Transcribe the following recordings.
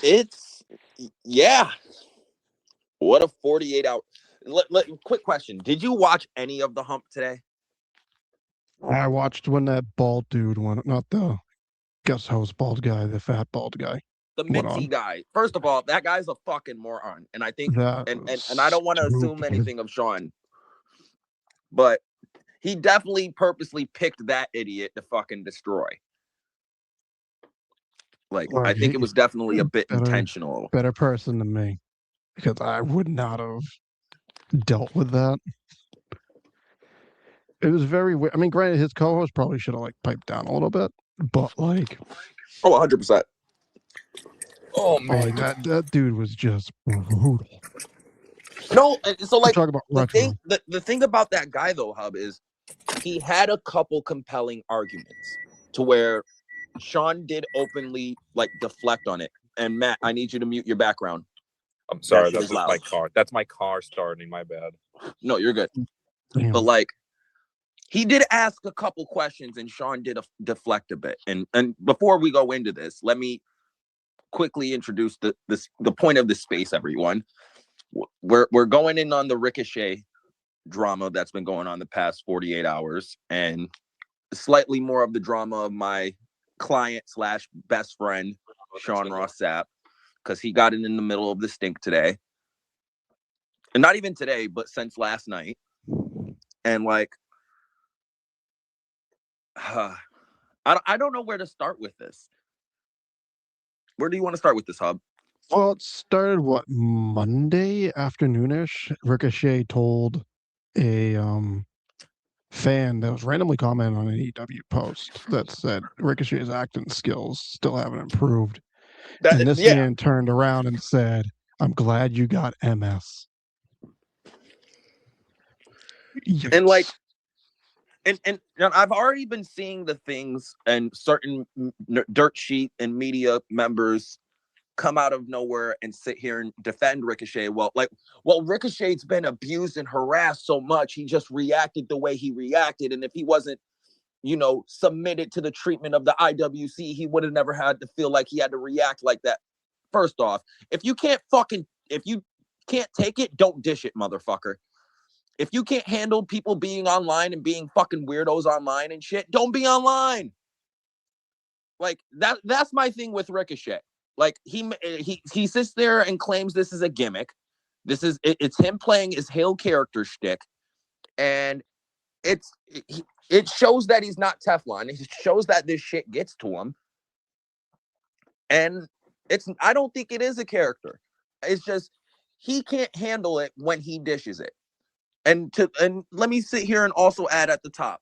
It's yeah. What a 48 hour. Quick question. Did you watch any of the hump today? I watched when that bald dude went, not the guest host bald guy, the fat bald guy The went Mincy on. guy. First of all, that guy's a fucking moron. And I think That and I was don't want to assume stupid. anything of Sean, but he definitely purposely picked that idiot to fucking destroy. Like, I Like, think it was definitely a bit better, intentional. better person than me because I would not have dealt with that. It was very weird. I mean, granted, his co-host probably should have like piped down a little bit, but like, Oh, 100%. Oh, like man. that dude was just brutal. No, so You like talk about the thing retro. the thing about that guy though, Hub, is he had a couple compelling arguments to where Sean did openly like deflect on it. And Matt, I need you to mute your background. I'm sorry, That shit that's is just loud. my car. That's my car starting. My bad. No, you're good. Damn. But like he did ask a couple questions and Sean did deflect a bit. And before we go into this, let me quickly introduce the point of this space, everyone. We're going in on the Ricochet drama that's been going on the past 48 hours and slightly more of the drama of my client slash best friend, Sean Ross Sapp, because he got in the middle of the stink today. And not even today, but since last night. And like, I don't know where to start with this. Where do you want to start with this, Hub? Well, it started what, Monday afternoonish. Ricochet told a fan that was randomly commenting on an AEW post that said Ricochet's acting skills still haven't improved. And this man turned around and said, "I'm glad you got MS." Yikes. And like, and I've already been seeing the things and certain dirt sheet and media members come out of nowhere and sit here and defend Ricochet. Well, Ricochet's been abused and harassed so much, he just reacted the way he reacted. And if he wasn't, submitted to the treatment of the IWC, he would have never had to feel like he had to react like that. First off, if you can't take it, don't dish it, motherfucker. If you can't handle people being online and being fucking weirdos online and shit, don't be online. Like that's my thing with Ricochet. Like he sits there and claims this is a gimmick. It's him playing his heel character shtick, and it shows that he's not Teflon. It shows that this shit gets to him, and I don't think it is a character. It's just he can't handle it when he dishes it. And let me sit here and also add at the top,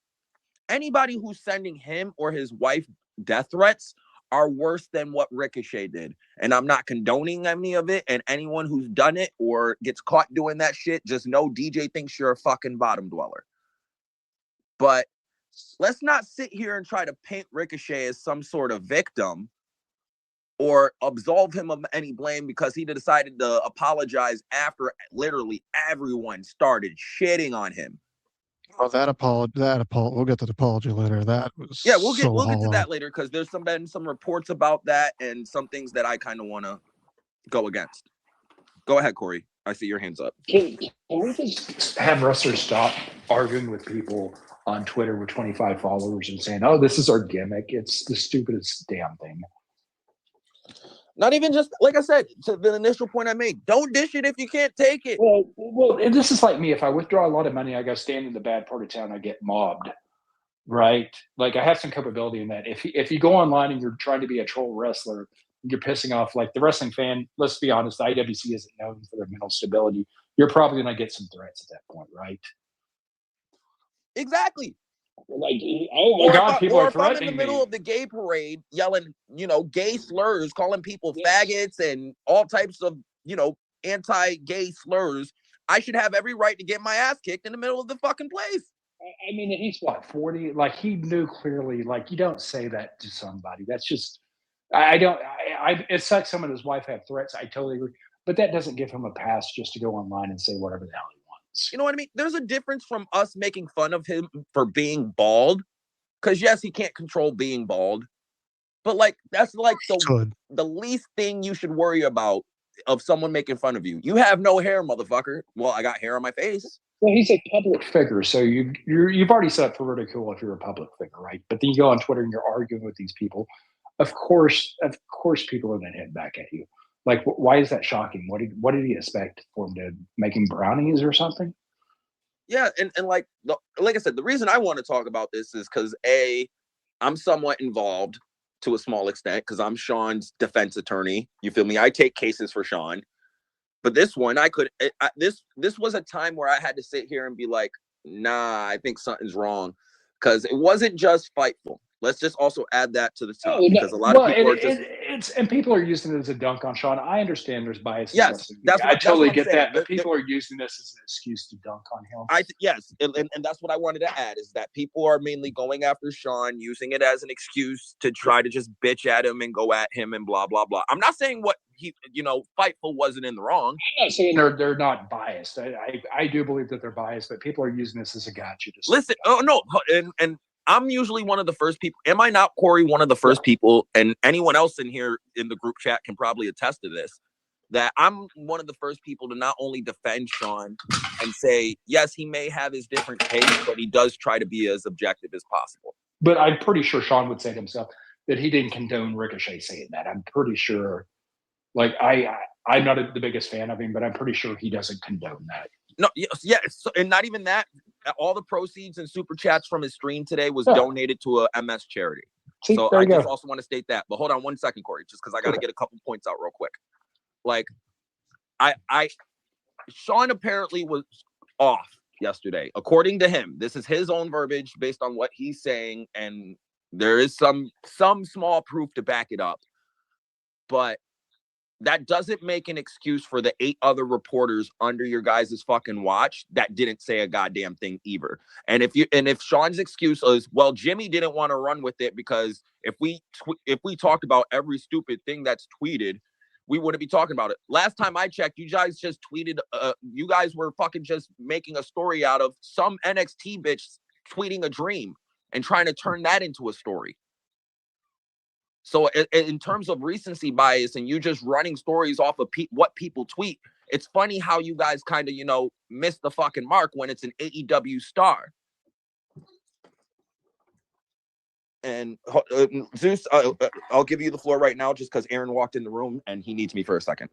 anybody who's sending him or his wife death threats are worse than what Ricochet did. And I'm not condoning any of it. And anyone who's done it or gets caught doing that shit, just know DJ thinks you're a fucking bottom dweller. But let's not sit here and try to paint Ricochet as some sort of victim or absolve him of any blame because he decided to apologize after literally everyone started shitting on him. Oh, that apology. We'll get to the apology later. That was we'll get to that later because there's been some reports about that and some things that I kind of want to go against. Go ahead, Corey. I see your hands up. Can we just have wrestlers stop arguing with people on Twitter with 25 followers and saying, "Oh, this is our gimmick"? It's the stupidest damn thing. Not even just, like I said, to the initial point I made, don't dish it if you can't take it. Well, and this is like me. If I withdraw a lot of money, I got to stand in the bad part of town, I get mobbed, right? Like I have some capability in that. If you go online and you're trying to be a troll wrestler, you're pissing off like the wrestling fan. Let's be honest, the IWC isn't known for their mental stability. You're probably going to get some threats at that point, right? Exactly. Like, oh my God, people are threatening me. I'm in the middle of the gay parade yelling, gay slurs, calling people faggots and all types of, anti-gay slurs. I should have every right to get my ass kicked in the middle of the fucking place. I mean, he's what, 40? Like, he knew clearly, like, you don't say that to somebody. That's just, it sucks him and his wife have threats. I totally agree. But that doesn't give him a pass just to go online and say whatever the hell he wants. You know what I mean? There's a difference from us making fun of him for being bald. Because, yes, he can't control being bald. But like that's like Should. the least thing you should worry about of someone making fun of you. You have no hair, motherfucker. Well, I got hair on my face. Well, he's a public figure, so you've already set up for ridicule if you're a public figure, right? But then you go on Twitter and you're arguing with these people. Of course, people are then hitting back at you. Like, why is that shocking? What did he expect for him to making brownies or something? Yeah, and like I said, the reason I want to talk about this is because I'm somewhat involved to a small extent because I'm Sean's defense attorney. You feel me? I take cases for Sean. But this one, this was a time where I had to sit here and be like, nah, I think something's wrong. Because it wasn't just Fightful. Let's just also add that to the top because a lot of people are just and people are using it as a dunk on Sean. I understand there's bias. Yes, I totally get saying. that. But people are using this as an excuse to dunk on him. Yes, and that's what I wanted to add is that people are mainly going after Sean, using it as an excuse to try to just bitch at him and go at him and blah blah blah. I'm not saying what he, Fightful wasn't in the wrong. I'm not saying they're not biased. I do believe that they're biased, but people are using this as a gotcha. Listen, no, and I'm usually one of the first people. Am I not, Corey, one of the first people, and anyone else in here in the group chat can probably attest to this, that I'm one of the first people to not only defend Sean and say, yes, he may have his different takes, but he does try to be as objective as possible. But I'm pretty sure Sean would say to himself that he didn't condone Ricochet saying that. I'm pretty sure. Like, I'm not the biggest fan of him, but I'm pretty sure he doesn't condone that. No, yes, and not even that. All the proceeds and super chats from his stream today was donated to a MS charity. See, so I just also want to state that. But hold on 1 second, Corey, just because I got to get a couple points out real quick. Like, Sean apparently was off yesterday, according to him. This is his own verbiage based on what he's saying, and there is some small proof to back it up. But that doesn't make an excuse for the 8 other reporters under your guys' fucking watch that didn't say a goddamn thing either. And if Sean's excuse is, well, Jimmy didn't want to run with it because if we talked about every stupid thing that's tweeted, we wouldn't be talking about it. Last time I checked, you guys just tweeted, you guys were fucking just making a story out of some NXT bitch tweeting a dream and trying to turn that into a story. So in terms of recency bias and you just running stories off of what people tweet, it's funny how you guys kind of, miss the fucking mark when it's an AEW star. And Zeus, I'll give you the floor right now just because Aaron walked in the room and he needs me for a second.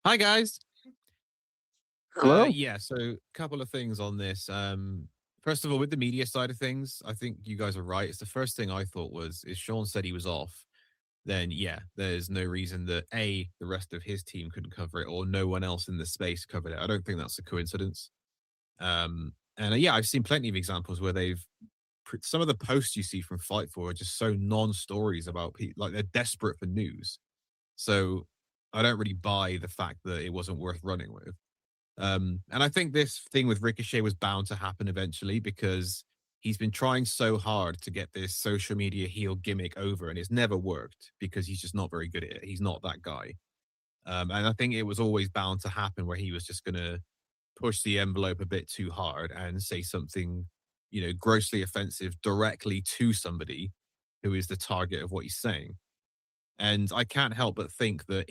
Hi, guys. Hello? So a couple of things on this. First of all, with the media side of things, I think you guys are right. It's the first thing I thought was, if Sean said he was off, then yeah, there's no reason that the rest of his team couldn't cover it or no one else in the space covered it. I don't think that's a coincidence. I've seen plenty of examples where some of the posts you see from Fightful are just so non-stories about people, like they're desperate for news. So I don't really buy the fact that it wasn't worth running with. And I think this thing with Ricochet was bound to happen eventually because he's been trying so hard to get this social media heel gimmick over, and it's never worked because he's just not very good at it. He's not that guy. And I think it was always bound to happen where he was just going to push the envelope a bit too hard and say something, grossly offensive directly to somebody who is the target of what he's saying. And I can't help but think that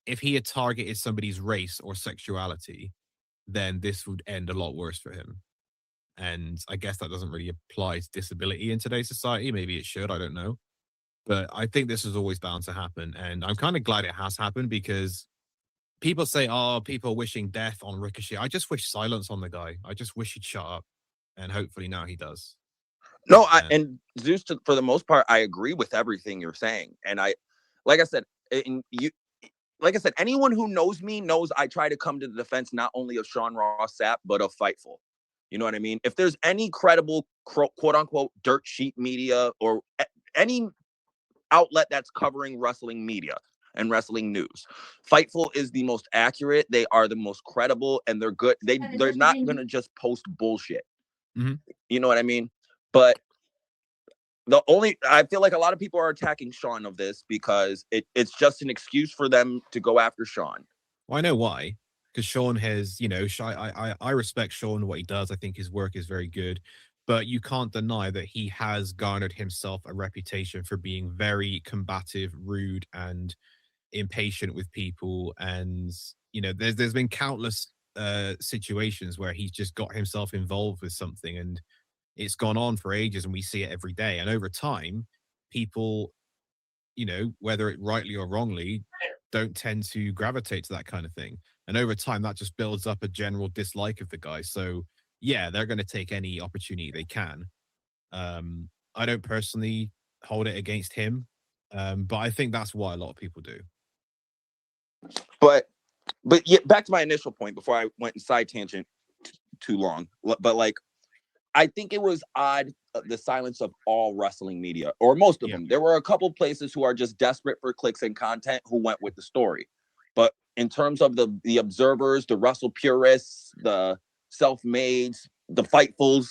if he had targeted somebody's race or sexuality, then this would end a lot worse for him. And I guess that doesn't really apply to disability in today's society. Maybe it should, I don't know. But I think this is always bound to happen. And I'm kind of glad it has happened because people say, people wishing death on Ricochet. I just wish silence on the guy. I just wish he'd shut up. And hopefully now he does. No, and Zeus, for the most part, I agree with everything you're saying. And like I said, anyone who knows me knows I try to come to the defense not only of Sean Ross Sapp, but of Fightful. You know what I mean? If there's any credible, quote unquote, dirt sheet media or any outlet that's covering wrestling media and wrestling news, Fightful is the most accurate. They are the most credible, and they're good. They're not going to just post bullshit. Mm-hmm. You know what I mean? But I feel like a lot of people are attacking Sean of this because it's just an excuse for them to go after Sean. Well, I know why. Because Sean has, I respect Sean, what he does. I think his work is very good. but you can't deny that he has garnered himself a reputation for being very combative, rude, and impatient with people. And there's been countless situations where he's just got himself involved with something, and it's gone on for ages, and we see it every day. And over time, people, whether it rightly or wrongly, don't tend to gravitate to that kind of thing. And over time, that just builds up a general dislike of the guy. So yeah, they're going to take any opportunity they can. I don't personally hold it against him, but I think that's what a lot of people do. But yeah, back to my initial point before I went in side tangent too long. But like, I think it was odd, the silence of all wrestling media, or most of them. There were a couple places who are just desperate for clicks and content who went with the story. But in terms of the observers, the wrestle purists, the self-mades, the fightfuls,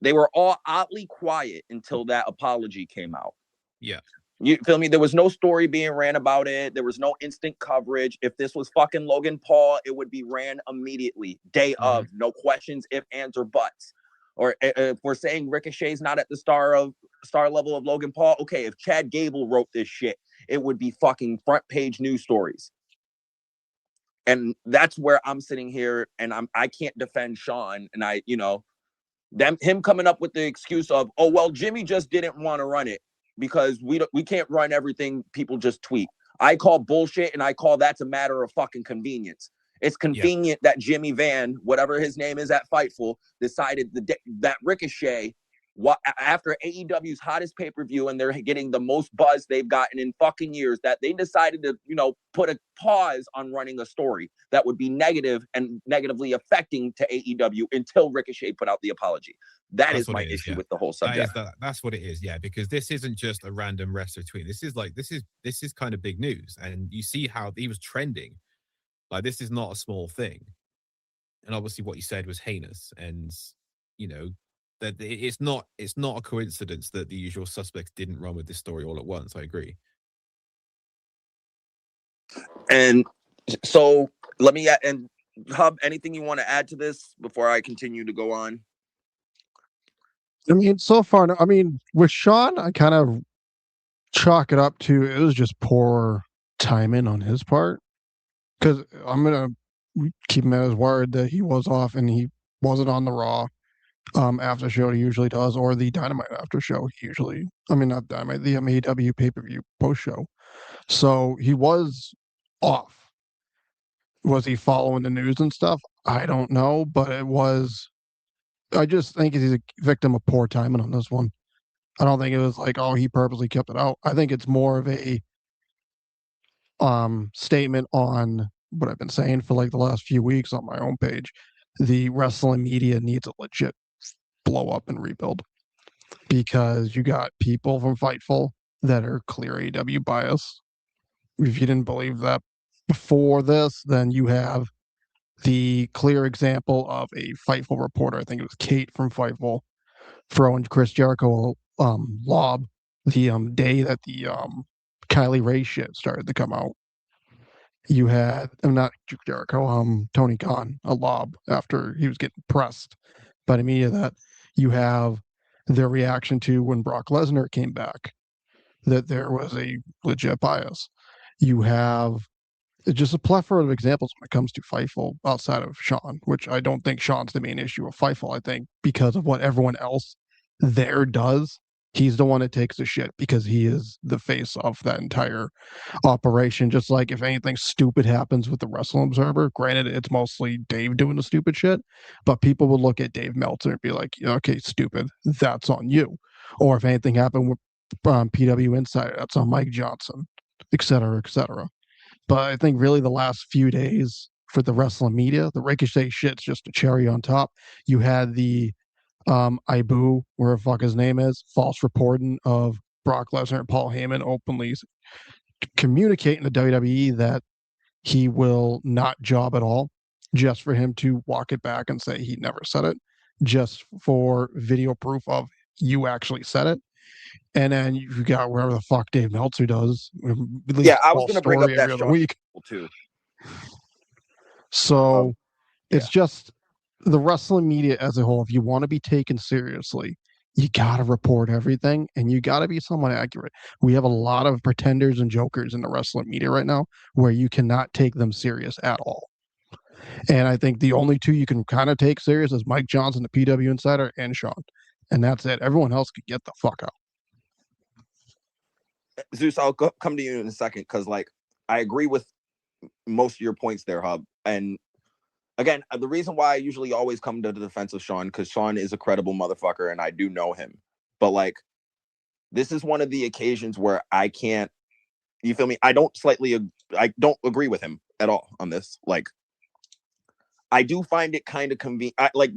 they were all oddly quiet until that apology came out. Yeah. You feel me? There was no story being ran about it. There was no instant coverage. If this was fucking Logan Paul, it would be ran immediately, day of, no questions, if, ands, or buts. Or if we're saying Ricochet's not at the star level of Logan Paul, okay, if Chad Gable wrote this shit, it would be fucking front page news stories. And that's where I'm sitting here, and I can't defend Sean, and him coming up with the excuse of, oh well, Jimmy just didn't want to run it because we can't run everything people just tweet. I call bullshit, and I call that's a matter of fucking convenience. It's convenient that Jimmy Van, whatever his name is at Fightful, decided that Ricochet, after AEW's hottest pay-per-view, and they're getting the most buzz they've gotten in fucking years, that they decided to, put a pause on running a story that would be negative and negatively affecting to AEW until Ricochet put out the apology. That's is my issue with the whole subject. That's what it is, yeah, because this isn't just a random wrestler tweet. This is kind of big news, and you see how he was trending. Like, this is not a small thing. And obviously what he said was heinous. And, that it's not a coincidence that the usual suspects didn't run with this story all at once. I agree. And so let me, and Hub, anything you want to add to this before I continue to go on? I mean, so far, with Sean, I kind of chalk it up to, it was just poor timing on his part. Because I'm going to keep him at his word that he was off and he wasn't on the Raw after show he usually does, or the Dynamite after show he usually, not Dynamite, the AEW pay-per-view post-show. So he was off. Was he following the news and stuff? I don't know, but I just think he's a victim of poor timing on this one. I don't think it was like, oh, he purposely kept it out. I think it's more of a statement on what I've been saying for like the last few weeks on my own page. The wrestling media needs a legit blow up and rebuild, because you got people from Fightful that are clear AW bias. If you didn't believe that before this, then you have the clear example of a Fightful reporter, I think it was Kate from Fightful, throwing Chris Jericho lob the day that the Kylie Ray shit started to come out. You had, not Jericho, Tony Khan, a lob after he was getting pressed by the media. That you have their reaction to when Brock Lesnar came back, that there was a legit bias. You have just a plethora of examples when it comes to Fightful outside of Sean, which I don't think Sean's the main issue of Fightful. I think because of what everyone else there does, he's the one that takes the shit because he is the face of that entire operation. Just like if anything stupid happens with the Wrestling Observer, granted it's mostly Dave doing the stupid shit, but people will look at Dave Meltzer and be like, okay, stupid, that's on you. Or if anything happened with PW Insider, that's on Mike Johnson, etc., etc. But I think really the last few days for the wrestling media, the Ricochet shit's just a cherry on top. You had the Ibu, where the fuck his name is, false reporting of Brock Lesnar and Paul Heyman openly communicating to WWE that he will not job at all, just for him to walk it back and say he never said it, just for video proof of you actually said it. And then you got wherever the fuck Dave Meltzer does. Yeah, I was going to bring up that Sean week too. So it's just the wrestling media as a whole, if you want to be taken seriously, you got to report everything and you got to be somewhat accurate. We have a lot of pretenders and jokers in the wrestling media right now where you cannot take them serious at all. And I think the only two you can kind of take serious is Mike Johnson, the PW Insider, and Sean. And that's it. Everyone else could get the fuck out. Zeus, I'll come to you in a second because, like, I agree with most of your points there, Hub. And again, the reason why I usually always come to the defense of Sean, because Sean is a credible motherfucker and I do know him. But, like, this is one of the occasions where I can't, you feel me? I don't agree with him at all on this. Like, I do find it kind of convenient. Like,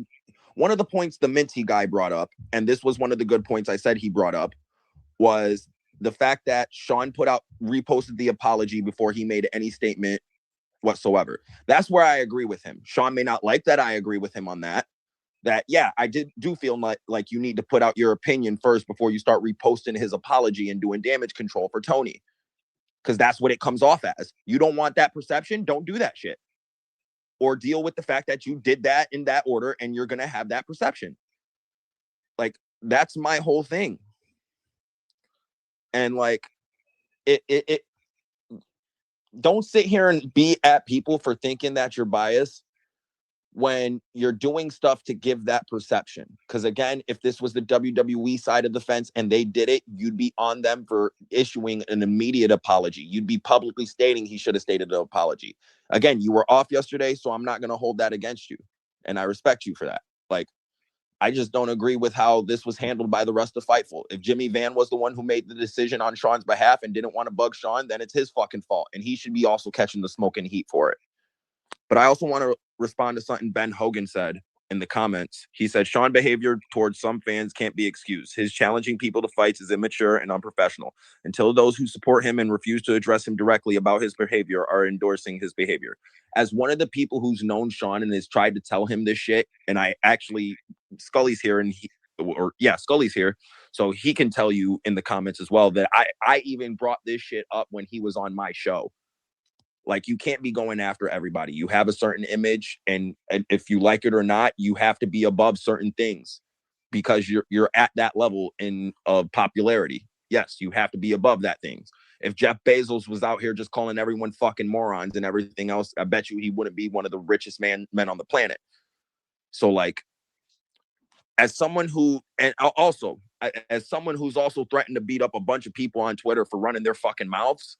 one of the points the Minty guy brought up, and this was one of the good points I said he brought up, was the fact that Sean reposted the apology before he made any statement whatsoever. That's where I agree with him. Sean may not like that. I agree with him on that. That, yeah, I do feel like you need to put out your opinion first before you start reposting his apology and doing damage control for Tony. Because that's what it comes off as. You don't want that perception? Don't do that shit. Or deal with the fact that you did that in that order and you're going to have that perception. Like, that's my whole thing. And, like, it don't sit here and be at people for thinking that you're biased when you're doing stuff to give that perception. Because, again, if this was the WWE side of the fence and they did it, you'd be on them for issuing an immediate apology. You'd be publicly stating he should have stated an apology. Again, you were off yesterday, so I'm not going to hold that against you. And I respect you for that. Like, I just don't agree with how this was handled by the rest of Fightful. If Jimmy Van was the one who made the decision on Sean's behalf and didn't want to bug Sean, then it's his fucking fault. And he should be also catching the smoke and heat for it. But I also want to respond to something Ben Hogan said in the comments. He said, Sean behavior towards some fans can't be excused. His challenging people to fights is immature and unprofessional. Until those who support him and refuse to address him directly about his behavior are endorsing his behavior. As one of the people who's known Sean and has tried to tell him this shit, and I actually, Scully's here, Scully's here, so he can tell you in the comments as well that I even brought this shit up when he was on my show. Like, you can't be going after everybody. You have a certain image, and if you like it or not, you have to be above certain things because you're at that level of popularity. Yes, you have to be above that things. If Jeff Bezos was out here just calling everyone fucking morons and everything else, I bet you he wouldn't be one of the richest men on the planet. So, like, as someone who's also threatened to beat up a bunch of people on Twitter for running their fucking mouths,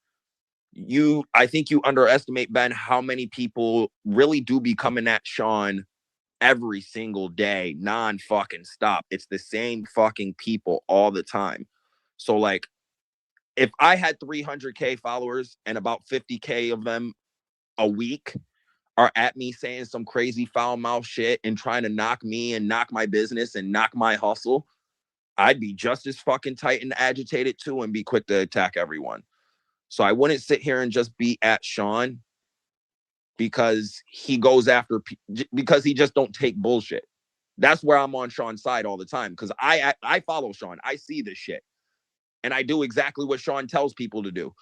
I think you underestimate, Ben, how many people really do be coming at Sean every single day, non-fucking stop. It's the same fucking people all the time. So, like, if I had 300K followers and about 50K of them a week are at me saying some crazy foul mouth shit and trying to knock me and knock my business and knock my hustle, I'd be just as fucking tight and agitated too and be quick to attack everyone. So I wouldn't sit here and just be at Sean because he goes after, because he just don't take bullshit. That's where I'm on Sean's side all the time, because I follow Sean. I see this shit. And I do exactly what Sean tells people to do.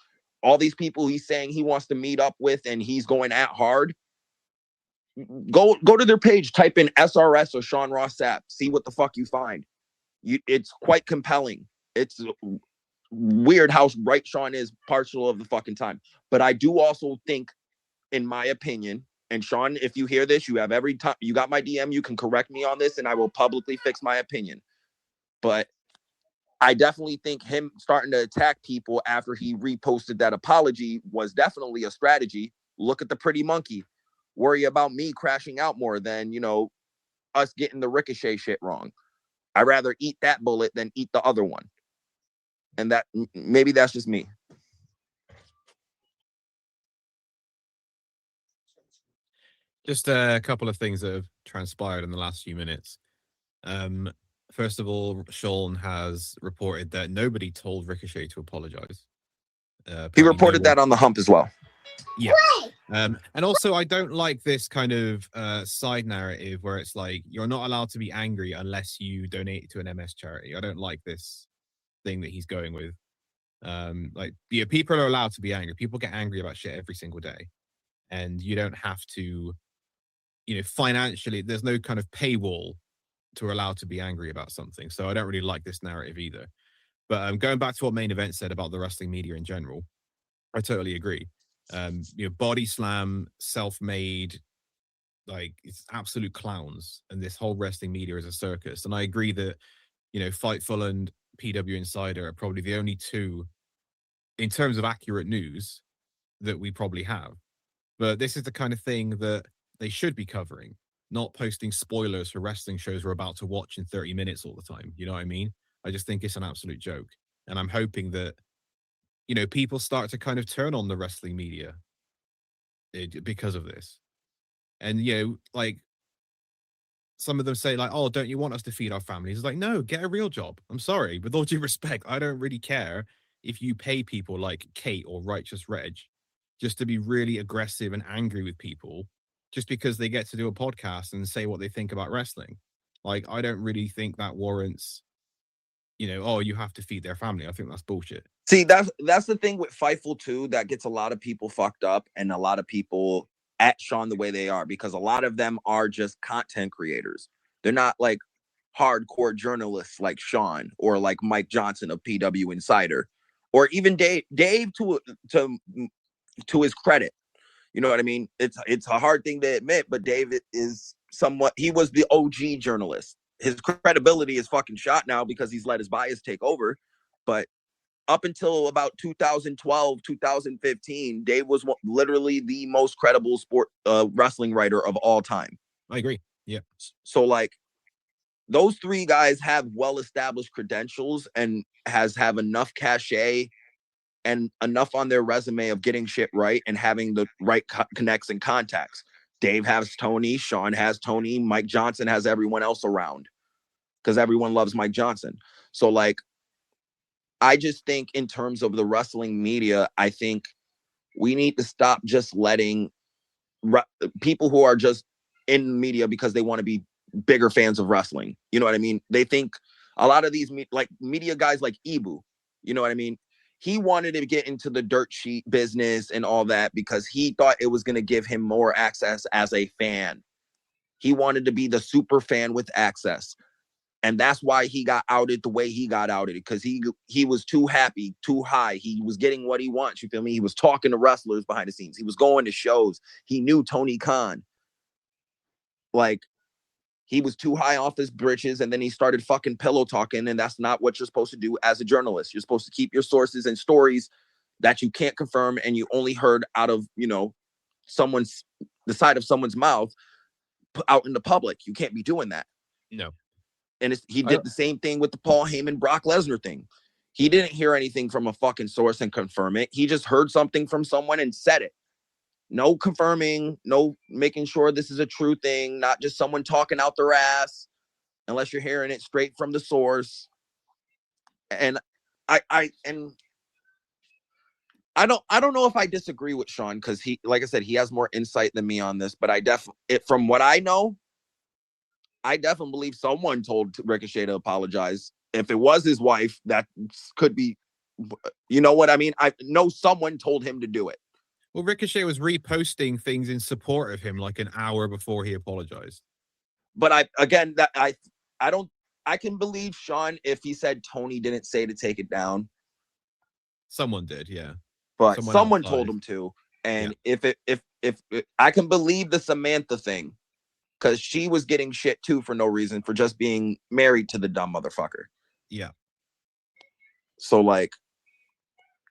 All these people he's saying he wants to meet up with and he's going at hard, go to their page, type in SRS or Sean Ross Sapp, see what the fuck you find. It's quite compelling. It's weird how right Sean is partial of the fucking time. But I do also think, in my opinion, and Sean, if you hear this, you have every time, you got my DM, you can correct me on this and I will publicly fix my opinion. But I definitely think him starting to attack people after he reposted that apology was definitely a strategy. Look at the pretty monkey. Worry about me crashing out more than, us getting the Ricochet shit wrong. I'd rather eat that bullet than eat the other one. And that, maybe that's just me. Just a couple of things that have transpired in the last few minutes. First of all, Sean has reported that nobody told Ricochet to apologize. He reported that on the hump as well. Yeah. And also, I don't like this kind of side narrative where it's like, you're not allowed to be angry unless you donate to an MS charity. I don't like this thing that he's going with. People are allowed to be angry. People get angry about shit every single day. And you don't have to financially, there's no kind of paywall to allow to be angry about something. So I don't really like this narrative either. But going back to what Main Event said about the wrestling media in general, I totally agree. Body slam, self-made, like it's absolute clowns, and this whole wrestling media is a circus. And I agree that Fightful and PW Insider are probably the only two, in terms of accurate news, that we probably have. But this is the kind of thing that they should be covering, not posting spoilers for wrestling shows we're about to watch in 30 minutes all the time. You know what I mean? I just think it's an absolute joke. And I'm hoping that, people start to kind of turn on the wrestling media because of this. And, like, some of them say, like, oh, don't you want us to feed our families? It's like, no, get a real job. I'm sorry. With all due respect, I don't really care if you pay people like Kate or Righteous Reg just to be really aggressive and angry with people just because they get to do a podcast and say what they think about wrestling. Like, I don't really think that warrants, oh, you have to feed their family. I think that's bullshit. See, that's the thing with Fightful too, that gets a lot of people fucked up and a lot of people at Sean the way they are, because a lot of them are just content creators. They're not like hardcore journalists like Sean or like Mike Johnson of PW Insider, or even Dave to his credit. You know what I mean? It's a hard thing to admit, but Dave is he was the OG journalist. His credibility is fucking shot now because he's let his bias take over. But up until about 2012, 2015, Dave was literally the most credible wrestling writer of all time. I agree. Yeah. So like those three guys have well-established credentials and have enough cachet and enough on their resume of getting shit right and having the right connects and contacts. Dave has Tony, Sean has Tony, Mike Johnson has everyone else around because everyone loves Mike Johnson. So like, I just think in terms of the wrestling media, I think we need to stop just letting people who are just in media because they want to be bigger fans of wrestling. You know what I mean? They think a lot of these like media guys like Ibu, you know what I mean? He wanted to get into the dirt sheet business and all that because he thought it was going to give him more access as a fan. He wanted to be the super fan with access. And that's why he got outed the way he got outed, because he was too happy, too high. He was getting what he wants. You feel me? He was talking to wrestlers behind the scenes. He was going to shows. He knew Tony Khan. Like, he was too high off his britches, and then he started fucking pillow talking, and that's not what you're supposed to do as a journalist. You're supposed to keep your sources and stories that you can't confirm and you only heard out of, the side of someone's mouth out in the public. You can't be doing that. No. And he did the same thing with the Paul Heyman, Brock Lesnar thing. He didn't hear anything from a fucking source and confirm it. He just heard something from someone and said it. No confirming, no making sure this is a true thing, not just someone talking out their ass, unless you're hearing it straight from the source. And I don't know if I disagree with Sean, because he, like I said, he has more insight than me on this, but from what I know, I definitely believe someone told Ricochet to apologize. If it was his wife, that could be, you know what I mean? I know someone told him to do it. Well, Ricochet was reposting things in support of him like an hour before he apologized. But I can believe Sean if he said Tony didn't say to take it down. Someone did, yeah. But someone told him to. And if I can believe the Samantha thing, because she was getting shit too for no reason, for just being married to the dumb motherfucker. Yeah. So like,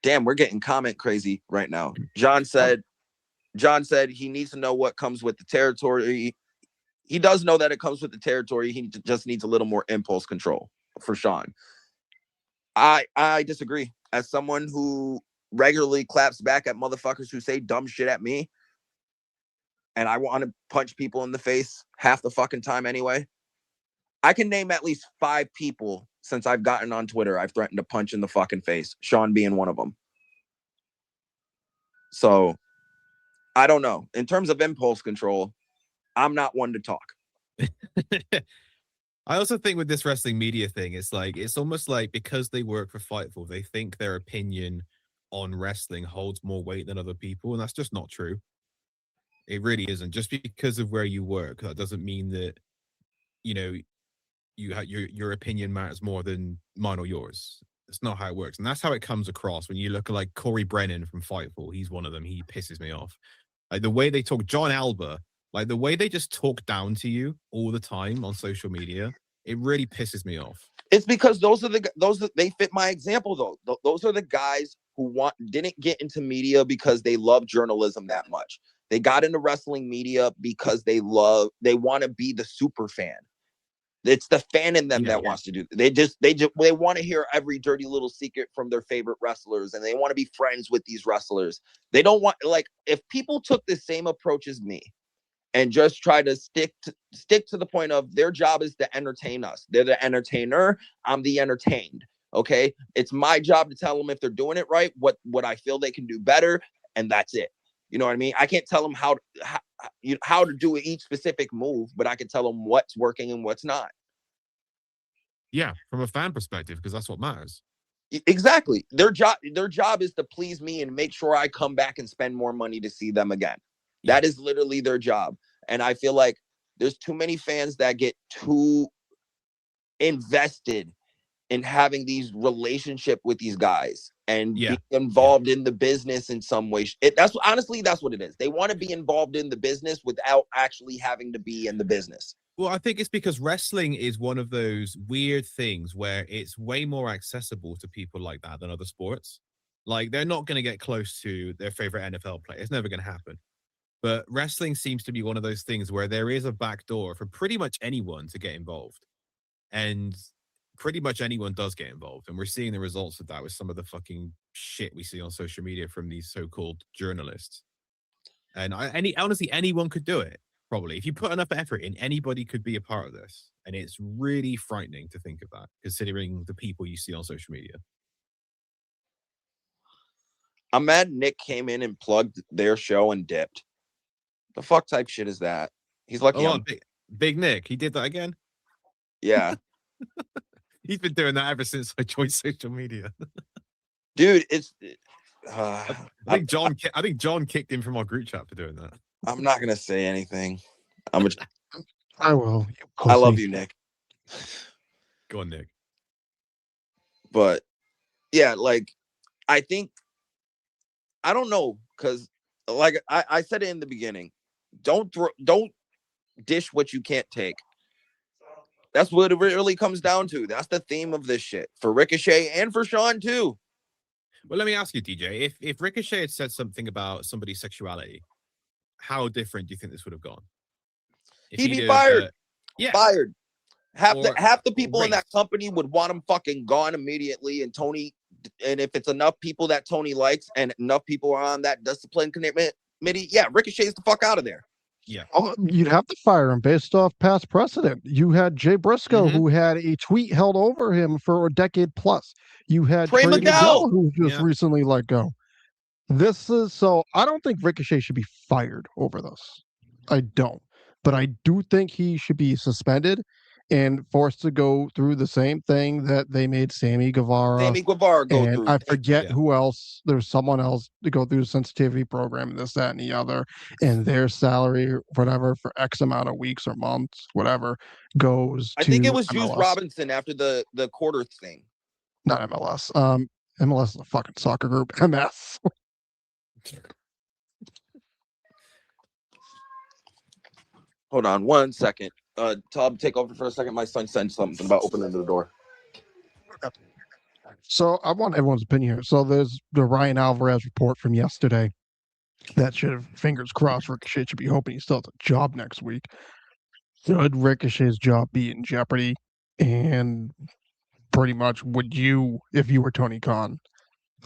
damn, we're getting comment crazy right now. John said he needs to know what comes with the territory. He does know that it comes with the territory. He just needs a little more impulse control for Sean. I disagree. As someone who regularly claps back at motherfuckers who say dumb shit at me, and I want to punch people in the face half the fucking time anyway, I can name at least 5 people since I've gotten on Twitter I've threatened to punch in the fucking face, Sean being one of them. So, I don't know. In terms of impulse control, I'm not one to talk. I also think with this wrestling media thing, it's almost like because they work for Fightful, they think their opinion on wrestling holds more weight than other people, and that's just not true. It really isn't. Just because of where you work, that doesn't mean that your opinion matters more than mine or yours. That's not how it works, and that's how it comes across when you look at like Corey Brennan from Fightful. He's one of them. He pisses me off. Like the way they talk, John Alba, like the way they just talk down to you all the time on social media. It really pisses me off. It's because they fit my example though. Those are the guys who didn't get into media because they love journalism that much. They got into wrestling media because they want to be the super fan. It's the fan in them that wants to do. They want to hear every dirty little secret from their favorite wrestlers, and they want to be friends with these wrestlers. They don't want, like, if people took the same approach as me and just try to stick to the point of their job is to entertain us. They're the entertainer. I'm the entertained. Okay, it's my job to tell them if they're doing it right, what I feel they can do better, and that's it. You know what I mean? I can't tell them how to do each specific move, but I can tell them what's working and what's not. Yeah, from a fan perspective, because that's what matters. Exactly. Their job is to please me and make sure I come back and spend more money to see them again. Yeah. That is literally their job. And I feel like there's too many fans that get too invested in having these relationship with these guys and be involved in the business in some way. That's what it is. They want to be involved in the business without actually having to be in the business. Well, I think it's because wrestling is one of those weird things where it's way more accessible to people like that than other sports. Like, they're not going to get close to their favorite NFL player. It's never going to happen. But wrestling seems to be one of those things where there is a back door for pretty much anyone to get involved. And pretty much anyone does get involved. And we're seeing the results of that with some of the fucking shit we see on social media from these so-called journalists. And honestly, anyone could do it. Probably, if you put enough effort in, anybody could be a part of this, and it's really frightening to think of that, considering the people you see on social media. I'm mad Nick came in and plugged their show and dipped. The fuck type shit is that? He's lucky. Big Nick, he did that again. Yeah, he's been doing that ever since I joined social media. Dude, it's. I think John kicked him from our group chat for doing that. I'm not gonna say anything. I will. I love you, Nick. Go on, Nick. But yeah, like I don't know, because like I said it in the beginning, don't dish what you can't take. That's what it really comes down to. That's the theme of this shit for Ricochet and for Sean too. Well, let me ask you, DJ, if Ricochet had said something about somebody's sexuality, how different do you think this would have gone? He'd be fired. Fired. Half the people in that company would want him fucking gone immediately. And if it's enough people that Tony likes and enough people are on that discipline committee, Ricochet's the fuck out of there. Yeah. You'd have to fire him based off past precedent. You had Jay Briscoe, who had a tweet held over him for a decade plus. You had Trey Miguel, who just recently let go. I don't think Ricochet should be fired over this. I don't. But I do think he should be suspended and forced to go through the same thing that they made Sammy Guevara go through. I forget who else. There's someone else to go through the sensitivity program and this, that, and the other. And their salary, whatever, for X amount of weeks or months, whatever, goes to I think it was MLS. Juice Robinson after the quarter thing. Not MLS. MLS is a fucking soccer group. MS. Hold on 1 second. Tom, take over for a second. My son said something about opening the door. So I want everyone's opinion here. So there's the Ryan Alvarez report from yesterday. That should have, fingers crossed, Ricochet should be hoping he still has a job next week. Should Ricochet's job be in jeopardy? And pretty much, would you, if you were Tony Khan,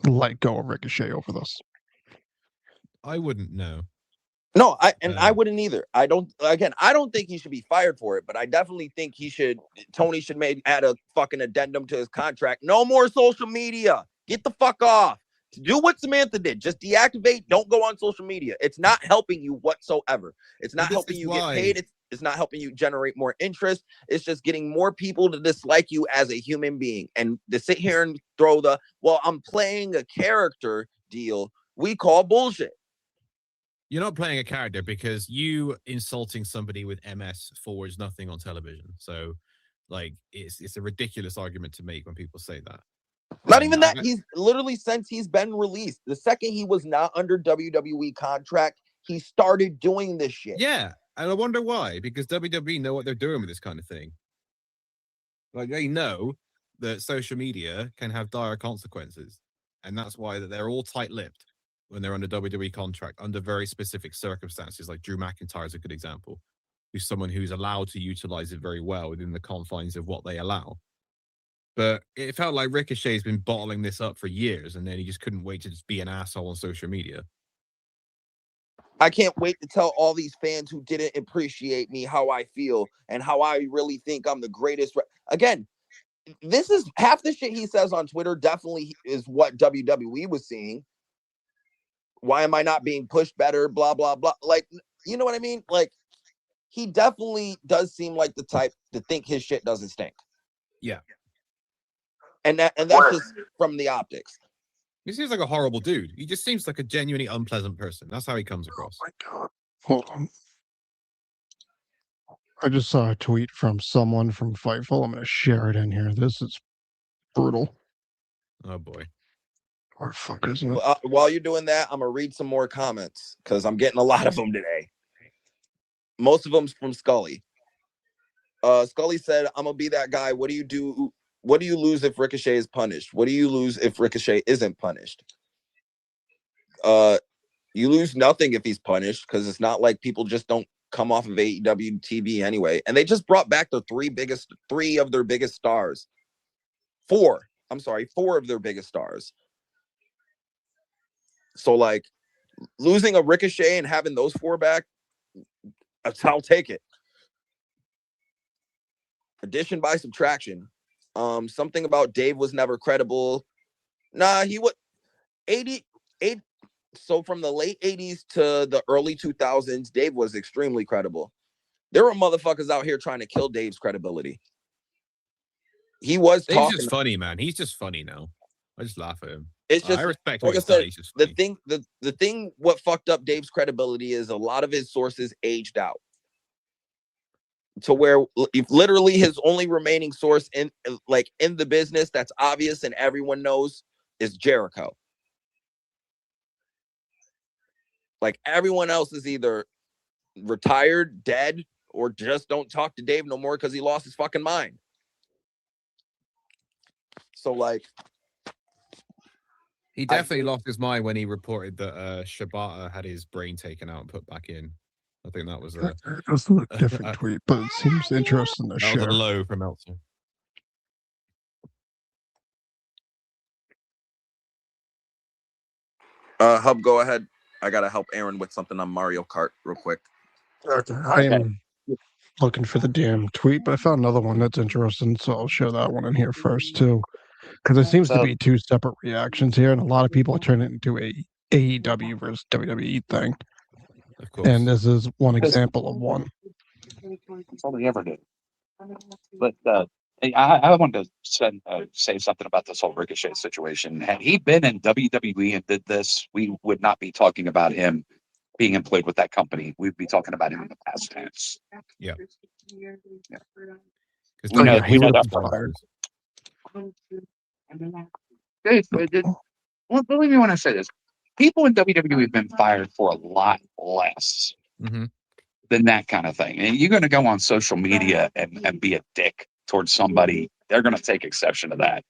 let go of Ricochet over this? I wouldn't know. No, I wouldn't either. I don't think he should be fired for it, but I definitely think Tony should add a fucking addendum to his contract. No more social media. Get the fuck off. Do what Samantha did. Just deactivate. Don't go on social media. It's not helping you whatsoever. It's not helping you get paid. It's not helping you generate more interest. It's just getting more people to dislike you as a human being. And to sit here and throw I'm playing a character deal, we call bullshit. You're not playing a character because you insulting somebody with MS forwards nothing on television. So, like, it's a ridiculous argument to make when people say that. Not even that. He's literally, since he's been released, the second he was not under WWE contract, he started doing this shit. Yeah, and I wonder why. Because WWE know what they're doing with this kind of thing. Like, they know that social media can have dire consequences, and that's why that they're all tight-lipped when they're under WWE contract under very specific circumstances. Like Drew McIntyre is a good example, who's someone who's allowed to utilize it very well within the confines of what they allow. But it felt like Ricochet's been bottling this up for years, and then he just couldn't wait to just be an asshole on social media. I can't wait to tell all these fans who didn't appreciate me how I feel and how I really think I'm the greatest. Again, this is half the shit he says on Twitter definitely is what WWE was seeing. Why am I not being pushed better? Blah, blah, blah. Like, you know what I mean? Like, he definitely does seem like the type to think his shit doesn't stink. Yeah. Mm-hmm. And that's just from the optics. He seems like a horrible dude. He just seems like a genuinely unpleasant person. That's how he comes across. Oh my God. Hold on. I just saw a tweet from someone from Fightful. I'm going to share it in here. This is brutal. Oh, boy. Or fuck, isn't it? While you're doing that, I'm going to read some more comments because I'm getting a lot of them today. Most of them from Scully. Scully said, I'm going to be that guy. What do you do? What do you lose if Ricochet is punished? What do you lose if Ricochet isn't punished? You lose nothing if he's punished because it's not like people just don't come off of AEW TV anyway. And they just brought back the three of their biggest stars. Four of their biggest stars. So, like, losing a Ricochet and having those four back, I'll take it. Addition by subtraction. Something about Dave was never credible. Nah, he was 80. So from the late 80s to the early 2000s, Dave was extremely credible. There were motherfuckers out here trying to kill Dave's credibility. He was Dave's talking. just funny, man. He's just funny now. I just laugh at him. It's just, I respect like what I he's done. said, He's just funny. the thing, what fucked up Dave's credibility is a lot of his sources aged out. To where literally his only remaining source in the business that's obvious and everyone knows is Jericho. Like, everyone else is either retired, dead, or just don't talk to Dave no more because he lost his fucking mind. So, like, he definitely lost his mind when he reported that Shibata had his brain taken out and put back in. I think that was a different tweet, but it seems interesting to share. That was a low from Meltzer. Hub, go ahead. I gotta help Aaron with something on Mario Kart real quick. Okay. I am looking for the damn tweet, but I found another one that's interesting, so I'll share that one in here first too. Because there seems to be two separate reactions here, and a lot of people are turning it into a AEW versus WWE thing. Of course. And this is one example of one. That's all they ever did. But I wanted to say something about this whole Ricochet situation. Had he been in WWE and did this, we would not be talking about him being employed with that company. We'd be talking about him in the past tense. Yeah. We know that. fired. Well, believe me when I say this. People in WWE have been fired for a lot less than that kind of thing. And you're going to go on social media and be a dick towards somebody, they're going to take exception to that.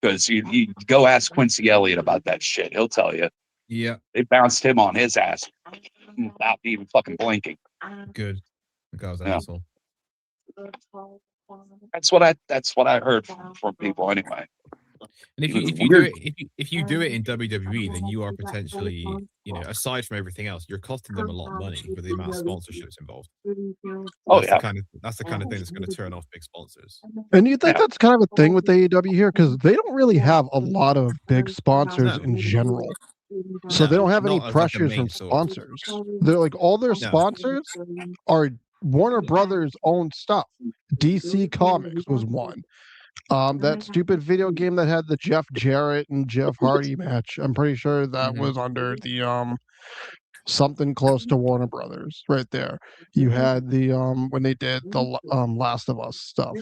Because you go ask Quincy Elliott about that shit. He'll tell you. Yeah. They bounced him on his ass without even fucking blinking. Good. The guy was an asshole. That's what I heard from people anyway. And if you do it in WWE, then you are potentially, aside from everything else, you're costing them a lot of money with the amount of sponsorships involved. That's the kind of thing that's going to turn off big sponsors. And you think that's kind of a thing with AEW here, because they don't really have a lot of big sponsors in general. So they don't have any pressures from sponsors. They're like, all their sponsors are Warner Brothers owned stuff. DC Comics was one. That stupid video game that had the Jeff Jarrett and Jeff Hardy match. I'm pretty sure that was under the something close to Warner Brothers right there. You had the when they did the Last of Us stuff.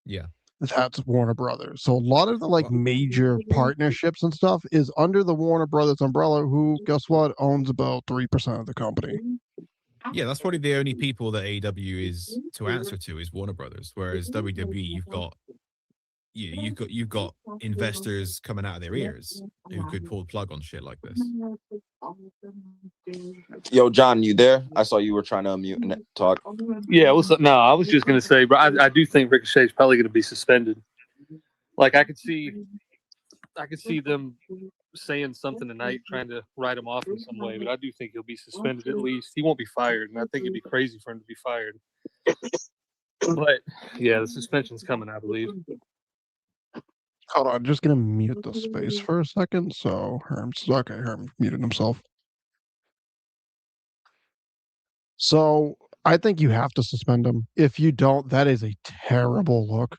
Yeah. That's Warner Brothers. So a lot of the like major partnerships and stuff is under the Warner Brothers umbrella, who, guess what, owns about 3% of the company. Yeah, that's probably the only people that AEW is to answer to is Warner Brothers. Whereas WWE, you've got investors coming out of their ears who could pull the plug on shit like this. Yo, John, you there? I saw you were trying to unmute and talk. Yeah, no, I was just going to say, but I do think Ricochet is probably going to be suspended. Like I could see them saying something tonight, trying to write him off in some way, but I do think he'll be suspended at least. He won't be fired, and I think it'd be crazy for him to be fired. But yeah, the suspension's coming, I believe. Hold on, I'm just gonna mute the space for a second. So Herm muted himself. So I think you have to suspend him. If you don't, that is a terrible look.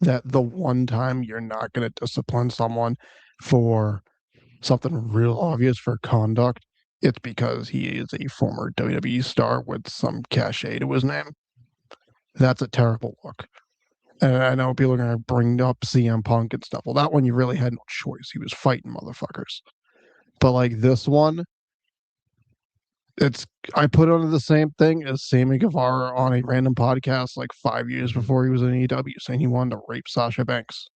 That the one time you're not going to discipline someone for something real obvious for conduct, it's because he is a former WWE star with some cachet to his name. That's a terrible look. And I know people are going to bring up CM Punk and stuff. Well, that one you really had no choice. He was fighting motherfuckers. But like this one, I put under the same thing as Sammy Guevara on a random podcast like 5 years before he was in AEW, saying he wanted to rape Sasha Banks,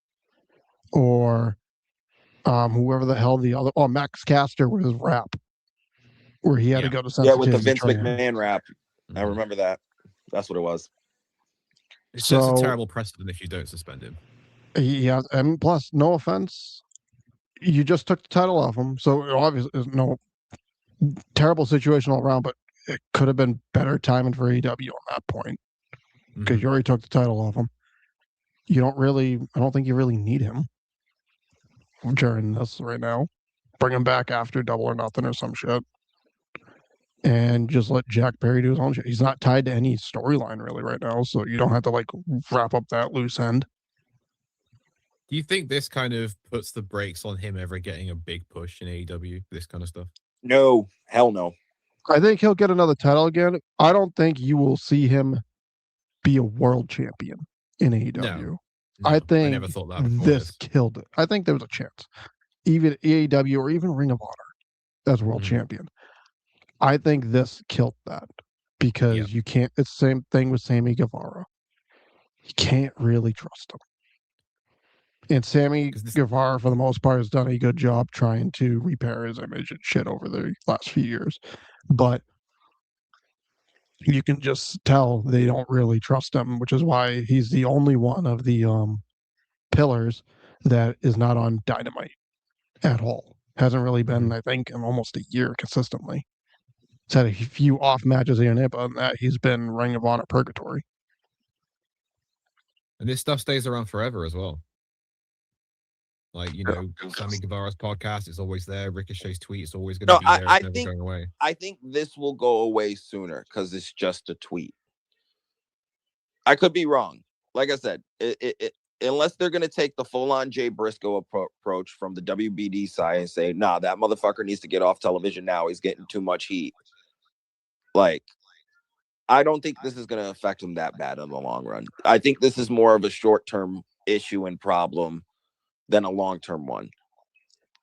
or whoever the hell the other Max Caster with his rap, where he had to go to Yeah, with the sensitivity Vince training. McMahon rap. I remember that. That's what it was. It's just a terrible precedent if you don't suspend him. Yeah, and plus, no offense, you just took the title off him, so obviously there's no terrible situation all around, but it could have been better timing for AEW on that point, because you already took the title off him. I don't think you really need him during this right now. Bring him back after Double or Nothing or some shit, and just let Jack Perry do his own shit. He's not tied to any storyline really right now, so you don't have to like wrap up that loose end. Do you think this kind of puts the brakes on him ever getting a big push in AEW, this kind of stuff? No, hell no. I think he'll get another title again. I don't think you will see him be a world champion in AEW. No, I think I never thought that this killed it. I think there was a chance. Even AEW or even Ring of Honor as world champion. I think this killed that because you can't. It's the same thing with Sammy Guevara. You can't really trust him. And Sammy Guevara, for the most part, has done a good job trying to repair his image and shit over the last few years. But you can just tell they don't really trust him, which is why he's the only one of the pillars that is not on Dynamite at all. Hasn't really been, I think, in almost a year consistently. He's had a few off matches here and there, but other than that, he's been Ring of Honor purgatory. And this stuff stays around forever as well. Like, Sammy Guevara's podcast is always there. Ricochet's tweet is always going to be there. It's never going away. I think this will go away sooner because it's just a tweet. I could be wrong. Like I said, unless they're going to take the full-on Jay Briscoe approach from the WBD side and say, nah, that motherfucker needs to get off television now. He's getting too much heat. Like, I don't think this is going to affect him that bad in the long run. I think this is more of a short-term issue and problem than a long-term one.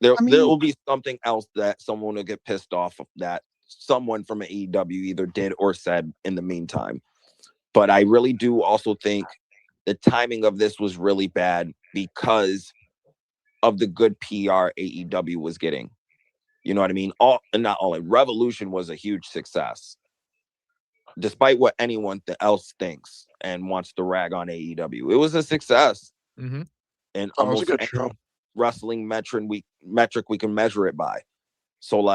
There will be something else that someone will get pissed off of that someone from AEW either did or said in the meantime. But I really do also think the timing of this was really bad because of the good PR AEW was getting. You know what I mean? Revolution was a huge success. Despite what anyone else thinks and wants to rag on AEW. It was a success. Mm-hmm. And almost any wrestling metric we can measure it by. So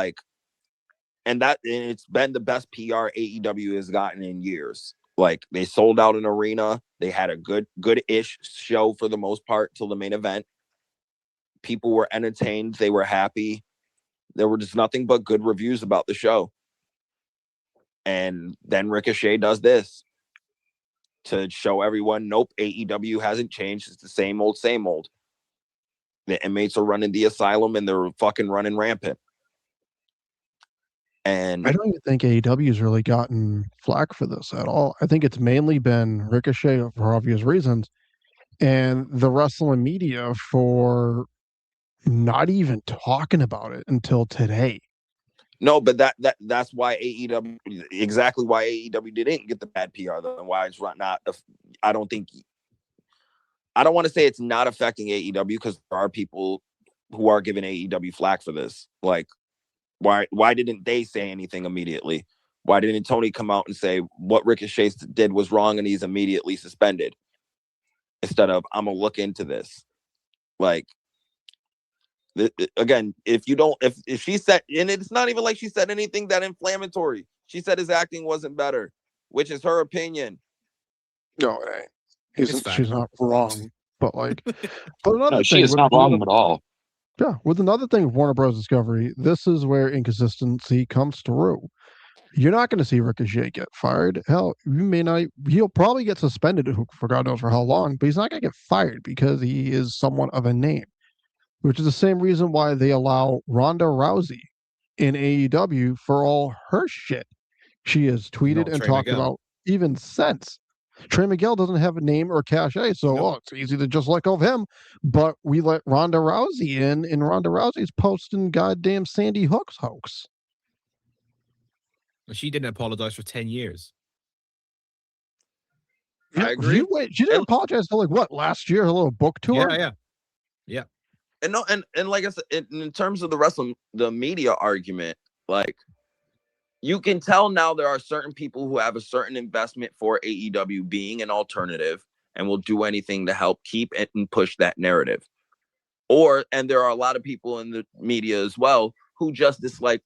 and it's been the best PR AEW has gotten in years. Like, they sold out an arena. They had a good-ish show for the most part till the main event. People were entertained. They were happy. There were just nothing but good reviews about the show. And then Ricochet does this to show everyone, nope, AEW hasn't changed. It's the same old, same old. The inmates are running the asylum and they're fucking running rampant. And I don't even think AEW's really gotten flack for this at all. I think it's mainly been Ricochet for obvious reasons, and the wrestling media for not even talking about it until today. no, but that's why AEW, exactly why AEW didn't get the bad PR though, and why it's not. I don't think. I don't want to say it's not affecting AEW because there are people who are giving AEW flack for this. Like, why didn't they say anything immediately? Why didn't Tony come out and say what Ricochet did was wrong and he's immediately suspended? Instead of, I'm gonna look into this. Like, again, if she said, and it's not even like she said anything that inflammatory. She said his acting wasn't better, which is her opinion. No, it ain't. She's not wrong. But like, but another No, she thing is not wrong at all. Yeah, with another thing with Warner Bros. Discovery, this is where inconsistency comes through. You're not going to see Ricochet get fired. Hell, you may not. He'll probably get suspended for God knows for how long, but he's not going to get fired because he is somewhat of a name. Which is the same reason why they allow Ronda Rousey in AEW for all her shit she has tweeted and Trey talked Miguel. about even since. Trey Miguel doesn't have a name or cachet, so it's easy to just let go of him. But we let Ronda Rousey in, and Ronda Rousey's posting goddamn Sandy Hook's hoax. She didn't apologize for 10 years. I agree. She didn't apologize till like what, last year, her little book tour? Yeah. And no, and like I said, in terms of the media argument, like, you can tell now there are certain people who have a certain investment for AEW being an alternative and will do anything to help keep it and push that narrative. And there are a lot of people in the media as well who just dislike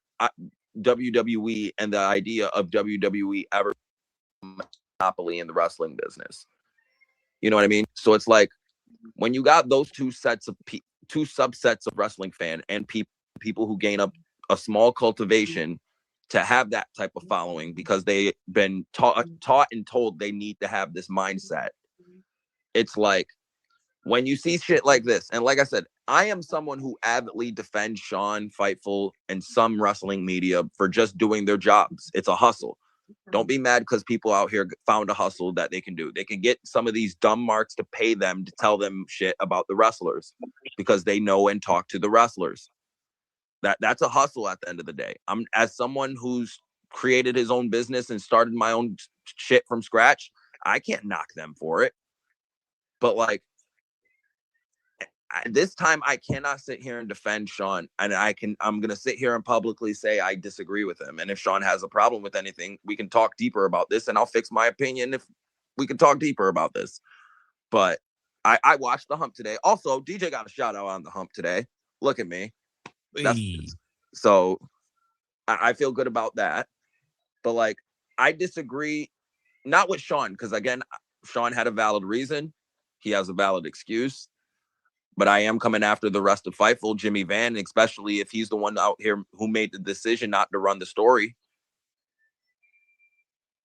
WWE and the idea of WWE ever monopoly in the wrestling business. You know what I mean? So it's like, when you got those two subsets of wrestling fan and people who gain up a small cultivation to have that type of following because they've been taught and told they need to have this mindset. It's like, when you see shit like this, and like I said, I am someone who avidly defends Sean, Fightful, and some wrestling media for just doing their jobs. It's a hustle. Don't be mad because people out here found a hustle that they can do. They can get some of these dumb marks to pay them to tell them shit about the wrestlers because they know and talk to the wrestlers. That's a hustle at the end of the day. I'm, as someone who's created his own business and started my own shit from scratch, I can't knock them for it. But like, this time I cannot sit here and defend Sean, and I'm going to sit here and publicly say I disagree with him. And if Sean has a problem with anything, we can talk deeper about this and I'll fix my opinion if we can talk deeper about this. But I watched the hump today. Also, DJ got a shout out on the hump today. Look at me. So I feel good about that. But like, I disagree, not with Sean, because again, Sean had a valid reason. He has a valid excuse. But I am coming after the rest of Fightful, Jimmy Van, especially if he's the one out here who made the decision not to run the story.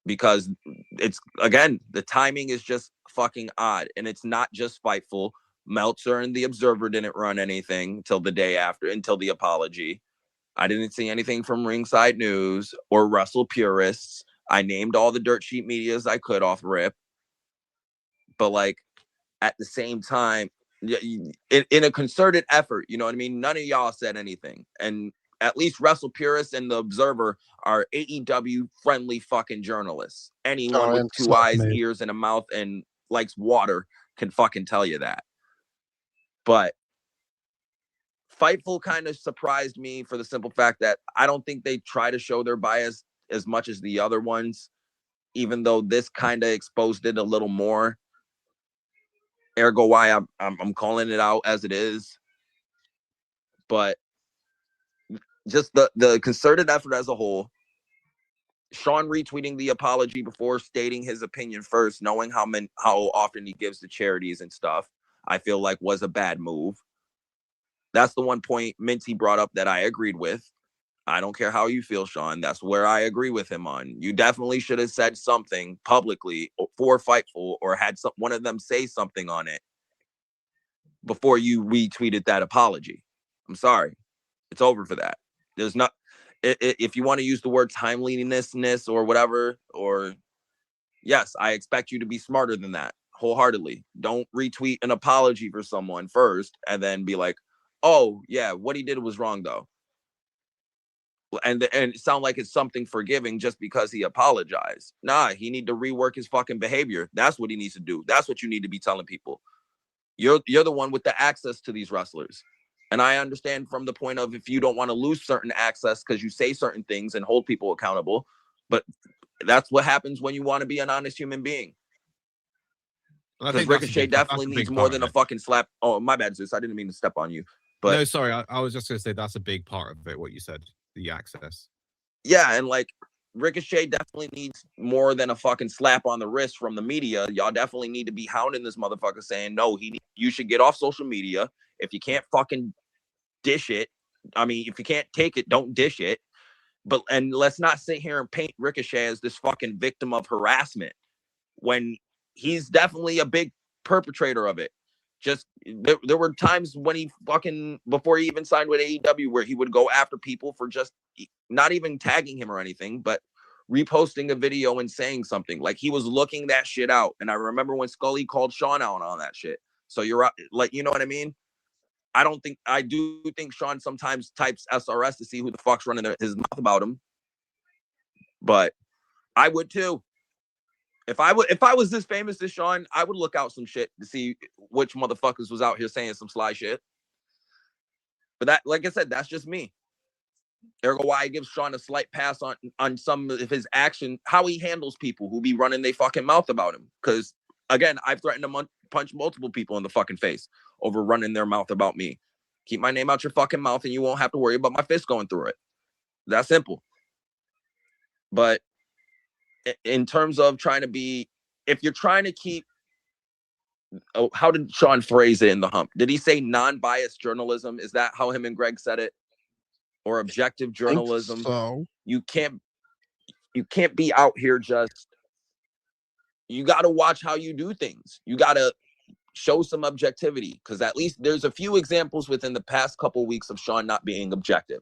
Because it's, again, the timing is just fucking odd. And it's not just Fightful. Meltzer and the Observer didn't run anything until the day after, until the apology. I didn't see anything from Ringside News or Wrestle Purists. I named all the dirt sheet medias I could off rip. But like, at the same time, in a concerted effort, you know what I mean? None of y'all said anything. And at least Wrestle Purists and the Observer are AEW friendly fucking journalists. Anyone with two eyes, ears, and a mouth and likes water can fucking tell you that. But Fightful kind of surprised me for the simple fact that I don't think they try to show their bias as much as the other ones, even though this kind of exposed it a little more. Ergo why I'm calling it out as it is. But just the concerted effort as a whole, Sean retweeting the apology before stating his opinion first, knowing how often he gives to charities and stuff, I feel like was a bad move. That's the one point Minty brought up that I agreed with. I don't care how you feel, Sean. That's where I agree with him on. You definitely should have said something publicly for Fightful or had one of them say something on it before you retweeted that apology. I'm sorry. It's over for that. There's not, if you want to use the word timeliness or whatever, or yes, I expect you to be smarter than that wholeheartedly. Don't retweet an apology for someone first and then be like, oh yeah, what he did was wrong though. And it sound like it's something forgiving just because he apologized. Nah, he need to rework his fucking behavior. That's what he needs to do. That's what you need to be telling people. You're the one with the access to these wrestlers. And I understand from the point of if you don't want to lose certain access because you say certain things and hold people accountable, but that's what happens when you want to be an honest human being. Because Ricochet definitely needs more than a fucking slap. Oh, my bad, Zeus. I didn't mean to step on you. But no, sorry. I was just going to say that's a big part of it, what you said, the access. Yeah, and like Ricochet definitely needs more than a fucking slap on the wrist from the media. Y'all definitely need to be hounding this motherfucker saying, no, you should get off social media. If you can't fucking dish it, I mean, if you can't take it, don't dish it. And let's not sit here and paint Ricochet as this fucking victim of harassment when he's definitely a big perpetrator of it. Just there were times when he fucking, before he even signed with AEW, where he would go after people for just not even tagging him or anything, but reposting a video and saying something. Like, he was looking that shit out. And I remember when Scully called Sean out on that shit. So you're like, you know what I mean? I do think Sean sometimes types SRS to see who the fuck's running his mouth about him. But I would too. If I was this famous as Sean, I would look out some shit to see which motherfuckers was out here saying some sly shit. But that, like I said, that's just me. Ergo why I give Sean a slight pass on some of his action, how he handles people who be running their fucking mouth about him. Because again, I've threatened to punch multiple people in the fucking face over running their mouth about me. Keep my name out your fucking mouth and you won't have to worry about my fist going through it. That's simple. But in terms of trying to be, if you're trying to keep, how did Sean phrase it in the hump? Did he say non-biased journalism? Is that how him and Greg said it? Or objective journalism? So You can't be out here just, you got to watch how you do things. You got to show some objectivity, because at least there's a few examples within the past couple weeks of Sean not being objective.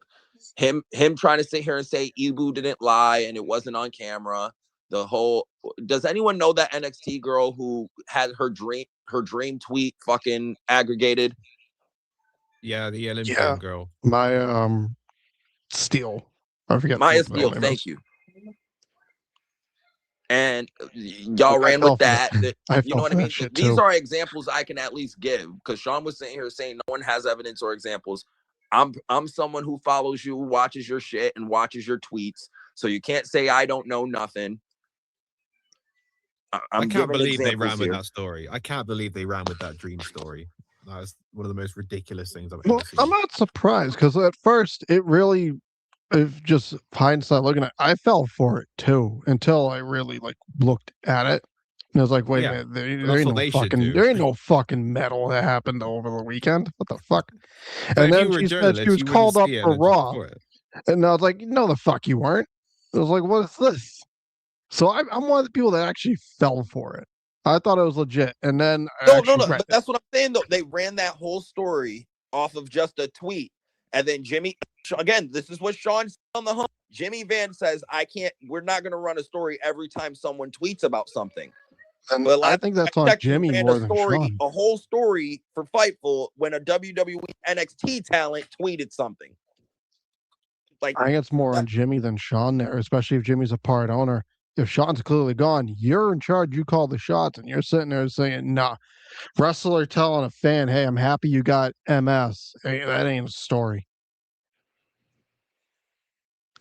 Him trying to sit here and say Ibu didn't lie and it wasn't on camera. Does anyone know that NXT girl who had her dream tweet fucking aggregated? Yeah, the Olympian girl. My Steele. I forget. Maya Steele, thank you. And y'all ran with that. You know what I mean? These are examples I can at least give, because Sean was sitting here saying no one has evidence or examples. I'm someone who follows you, watches your shit, and watches your tweets. So you can't say I don't know nothing. I can't believe they ran with that story. I can't believe they ran with that dream story. That was one of the most ridiculous things I've ever seen. I'm not surprised, because at first it really, if just hindsight looking at, I fell for it too until I really looked at it. And I was like, wait a minute, there ain't no fucking medal that happened over the weekend. What the fuck? And then she said she was called up for Raw. And I was like, no, the fuck you weren't. I was like, what is this? So I'm one of the people that actually fell for it. I thought it was legit. And then no, but that's what I'm saying though. They ran that whole story off of just a tweet. And then Jimmy, again, this is what Sean said on the hump. Jimmy Van says, we're not going to run a story every time someone tweets about something. And but I think that's on Jimmy more than Sean. A whole story for Fightful when a WWE NXT talent tweeted something. I think it's more on Jimmy than Sean there, especially if Jimmy's a part owner. If Sean's clearly gone, you're in charge, you call the shots, and you're sitting there saying, nah. Wrestler telling a fan, hey, I'm happy you got MS. Hey, that ain't a story.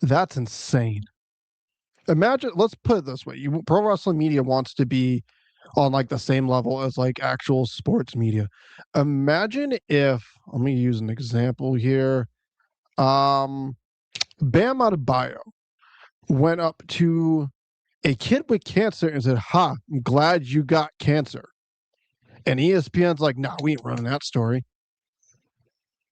That's insane. Imagine, let's put it this way. Pro wrestling media wants to be on the same level as actual sports media. Imagine if, let me use an example here. Bam Adebayo went up to a kid with cancer and said, I'm glad you got cancer. And ESPN's like, nah, we ain't running that story.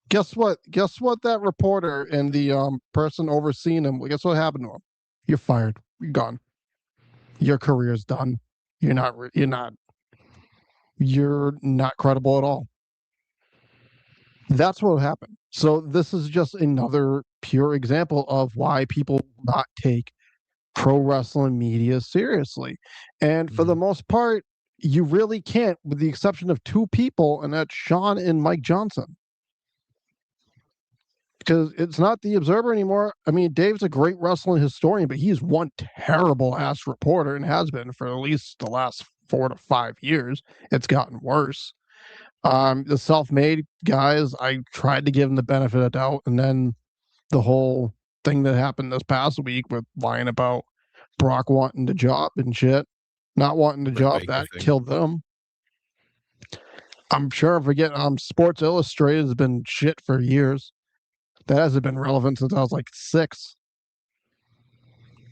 Guess what? That reporter and the person overseeing him, guess what happened to him? You're fired. You're gone. Your career's done. You're not credible at all. That's what happened. So this is just another pure example of why people will not take pro wrestling media seriously. And for the most part, you really can't, with the exception of two people, and that's Sean and Mike Johnson. Because it's not the Observer anymore. I mean, Dave's a great wrestling historian, but he's one terrible ass reporter and has been for at least the last 4 to 5 years. It's gotten worse. The self-made guys, I tried to give them the benefit of doubt, and then the whole thing that happened this past week with lying about Brock wanting the job and shit, not wanting the job, that killed them. I'm sure, forget, Sports Illustrated has been shit for years. That hasn't been relevant since I was like 6.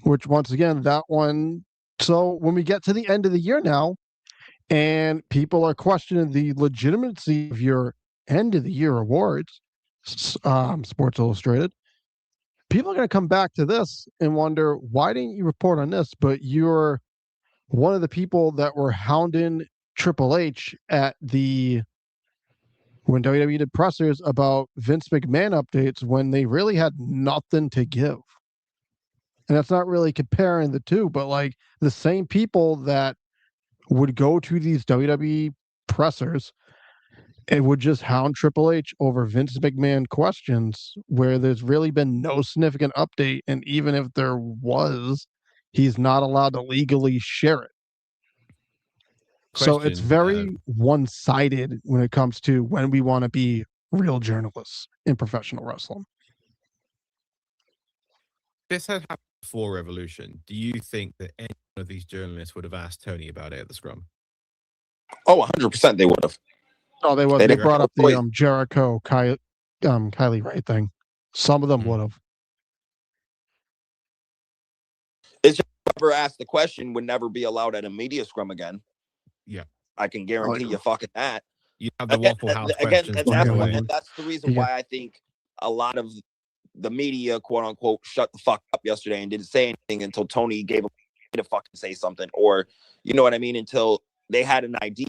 Which, once again, that one. So when we get to the end of the year now, and people are questioning the legitimacy of your end of the year awards, Sports Illustrated, people are going to come back to this and wonder, why didn't you report on this? But you're one of the people that were hounding Triple H at when WWE did pressers about Vince McMahon updates when they really had nothing to give. And that's not really comparing the two, but like the same people that would go to these WWE pressers and would just hound Triple H over Vince McMahon questions where there's really been no significant update. And even if there was, he's not allowed to legally share it. So it's very one-sided when it comes to when we want to be real journalists in professional wrestling. This had happened before Revolution. Do you think that any one of these journalists would have asked Tony about it at the scrum? Oh, 100% they would have. Oh, they would. They brought up the Jericho, Kylie Ray thing. Some of them would have. It's just whoever asked the question would never be allowed at a media scrum again. Yeah. I can guarantee you fucking that. You have the Waffle House questions. And that's the reason why I think a lot of the media, quote unquote, shut the fuck up yesterday and didn't say anything until Tony gave them to fucking say something, or you know what I mean, until they had an idea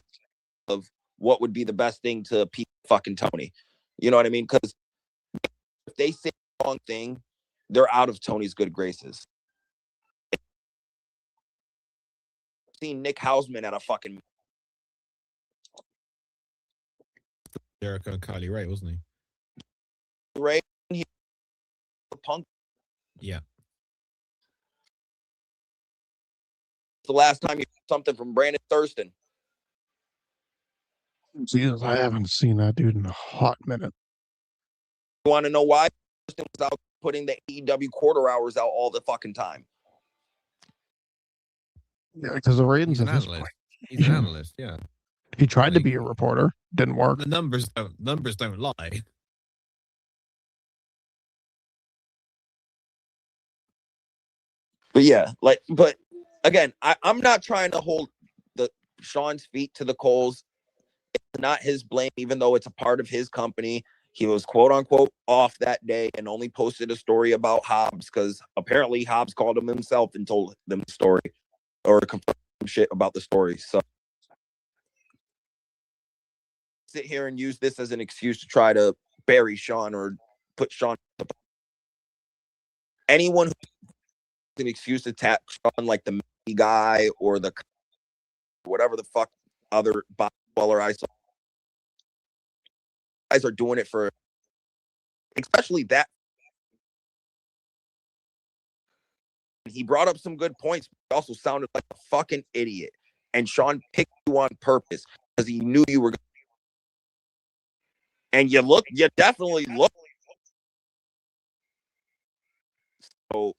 of what would be the best thing to appease fucking Tony. You know what I mean? Because if they say the wrong thing, they're out of Tony's good graces. I've seen Nick Hausman at a fucking Jericho and Kylie Ray, wasn't he? Ray, Punk. Yeah. The last time you heard something from Brandon Thurston. Jesus, I haven't seen that dude in a hot minute. You want to know why? Thurston was out putting the AEW quarter hours out all the fucking time. Yeah, because the ratings. He's an analyst. He's an analyst. Yeah. He tried to be a reporter. Didn't work. The numbers don't lie. But yeah, but again, I'm not trying to hold Sean's feet to the coals. It's not his blame, even though it's a part of his company. He was quote unquote off that day and only posted a story about Hobbs because apparently Hobbs called him himself and told them the story or confirmed shit about the story. So sit here and use this as an excuse to try to bury Sean or put Sean. Anyone who's an excuse to tap Sean like the guy or the whatever the fuck other bodybuilder I saw. Guys are doing it for, especially that. He brought up some good points, but also sounded like a fucking idiot. And Sean picked you on purpose because he knew you were. And you definitely look. So,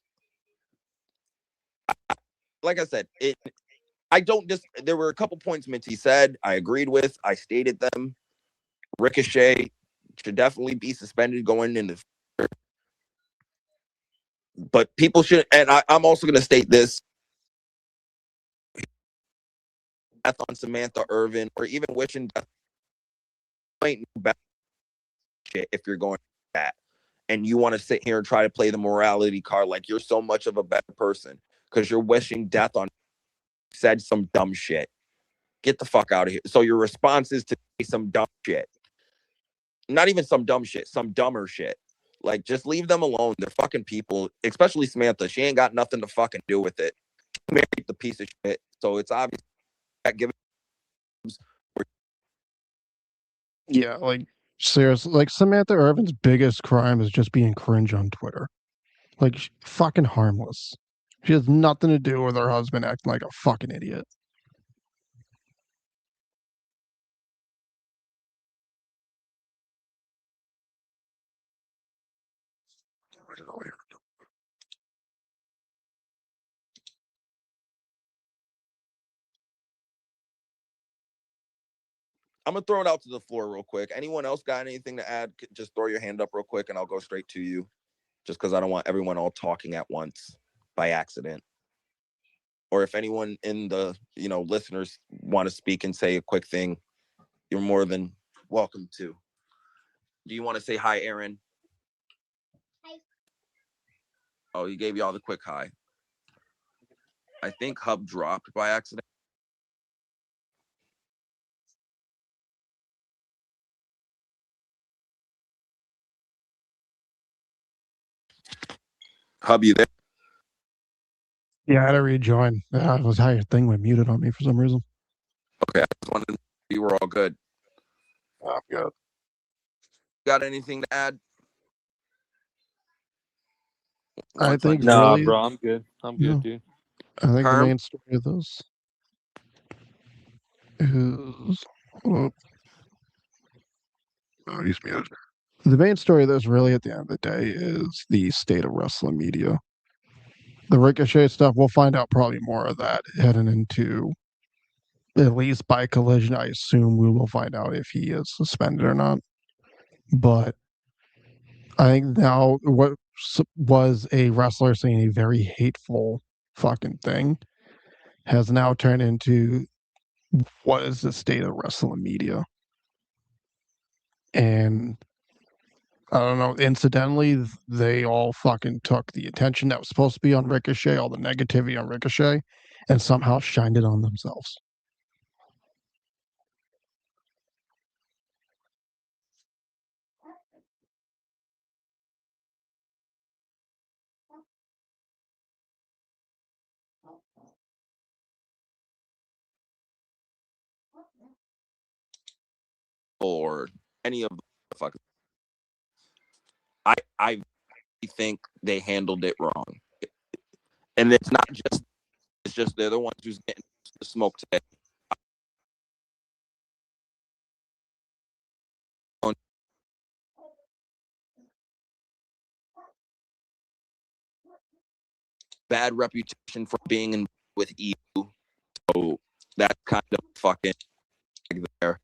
like I said, there were a couple points Minty said I agreed with. I stated them. Ricochet should definitely be suspended going into. But people should, and I'm also going to state this. Death on Samantha Irvin, or even wishing death ain't no bad shit if you're going that. And you want to sit here and try to play the morality card like you're so much of a better person because you're wishing death on said some dumb shit. Get the fuck out of here. So your response is to say some dumb shit. Not even some dumb shit, some dumber shit. Like, just leave them alone. They're fucking people, especially Samantha. She ain't got nothing to fucking do with it. She married the piece of shit, so it's obvious that giving. Yeah, like seriously, like Samantha Irvin's biggest crime is just being cringe on Twitter. Like fucking harmless. She has nothing to do with her husband acting like a fucking idiot. I'm gonna throw it out to the floor real quick. Anyone else got anything to add? Just throw your hand up real quick, and I'll go straight to you. Just because I don't want everyone all talking at once by accident. Or if anyone in the listeners want to speak and say a quick thing, you're more than welcome to. Do you want to say hi, Aaron? Hi. Oh, he gave you all the quick hi. I think Hub dropped by accident. Hub, you there? Yeah, I had to rejoin. It was how your thing went muted on me for some reason. Okay, I just wanted to know if you were all good. I'm good. Got anything to add? I think Nah, really, bro, I'm good. I'm good, no. dude. I think the Herm? main story of this is oh, he's muted. The main story of this really at the end of the day is the state of wrestling media. The Ricochet stuff, we'll find out probably more of that heading into at least by Collision. I assume we will find out if he is suspended or not. But I think now what was a wrestler saying a very hateful fucking thing has now turned into what is the state of wrestling media. And I don't know, incidentally, they all fucking took the attention that was supposed to be on Ricochet, all the negativity on Ricochet, and somehow shined it on themselves. Or any of the fuck. I think they handled it wrong. And it's not just, it's just they're the ones who's getting the smoke today. Bad reputation for being in with EU. So that's kind of fucking there.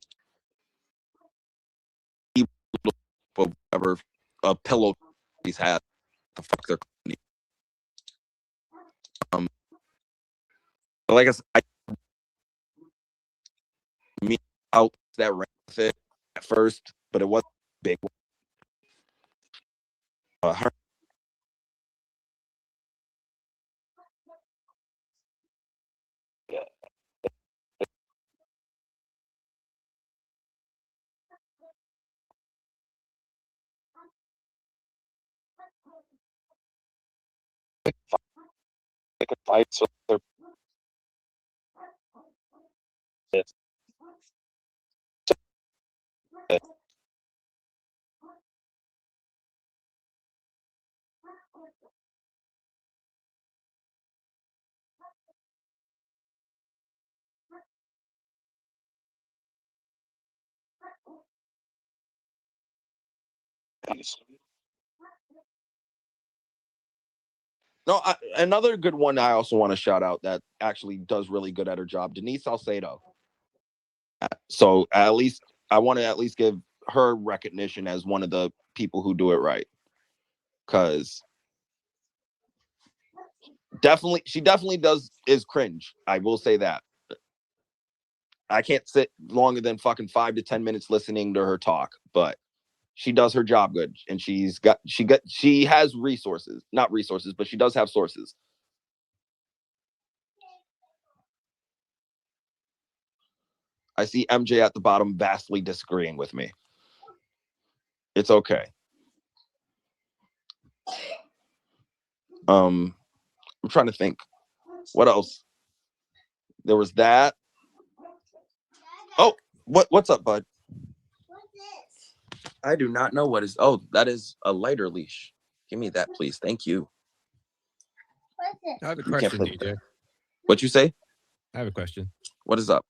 Whatever a pillow he's had to fuck their company. Like I said, me out that ran with it at first, but it wasn't big. Her like a fight, so they're pissed. No, another good one I also want to shout out that actually does really good at her job, Denise Salcedo. So at least I want to at least give her recognition as one of the people who do it right, because she definitely is cringe. I will say that. I can't sit longer than fucking 5 to 10 minutes listening to her talk, but she does her job good, and she has resources, not resources, but she does have sources. I see MJ at the bottom vastly disagreeing with me. It's okay. I'm trying to think. What else? There was that. Oh, what's up, bud? What's this? I do not know what is. Oh, that is a lighter leash. Give me that, please. Thank you. What's this? I have a You can't question, play with DJ. that. What you say? I have a question. What is up?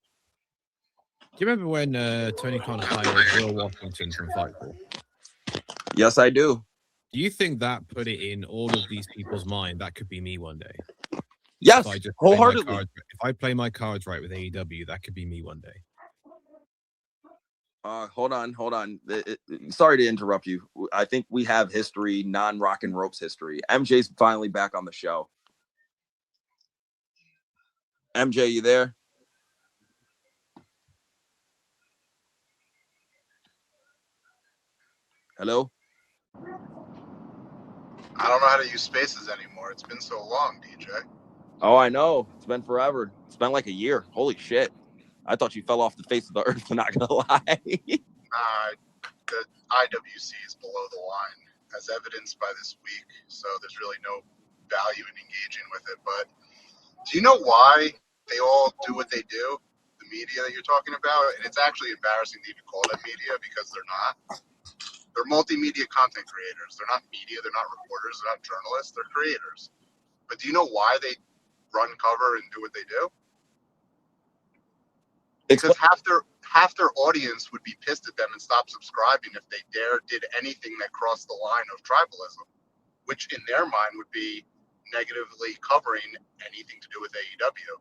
Do you remember when Tony Khan hired Bill Washington from Fightful? Yes, I do. Do you think that put it in all of these people's mind that could be me one day? Yes, If I just wholeheartedly. if I play my cards right with AEW, that could be me one day. Hold on. Sorry to interrupt you. I think we have history, non-rock and ropes history. MJ's finally back on the show. MJ, you there? Hello? I don't know how to use spaces anymore. It's been so long, DJ. Oh, I know. It's been forever. It's been like a year. Holy shit. I thought you fell off the face of the earth, I'm not going to lie. The IWC is below the line, as evidenced by this week. So there's really no value in engaging with it. But do you know why they all do what they do? The media that you're talking about? And it's actually embarrassing to even call them media because they're not. They're multimedia content creators. They're not media. They're not reporters. They're not journalists. They're creators. But do you know why they run cover and do what they do? Because half their audience would be pissed at them and stop subscribing if they did anything that crossed the line of tribalism, which in their mind would be negatively covering anything to do with AEW.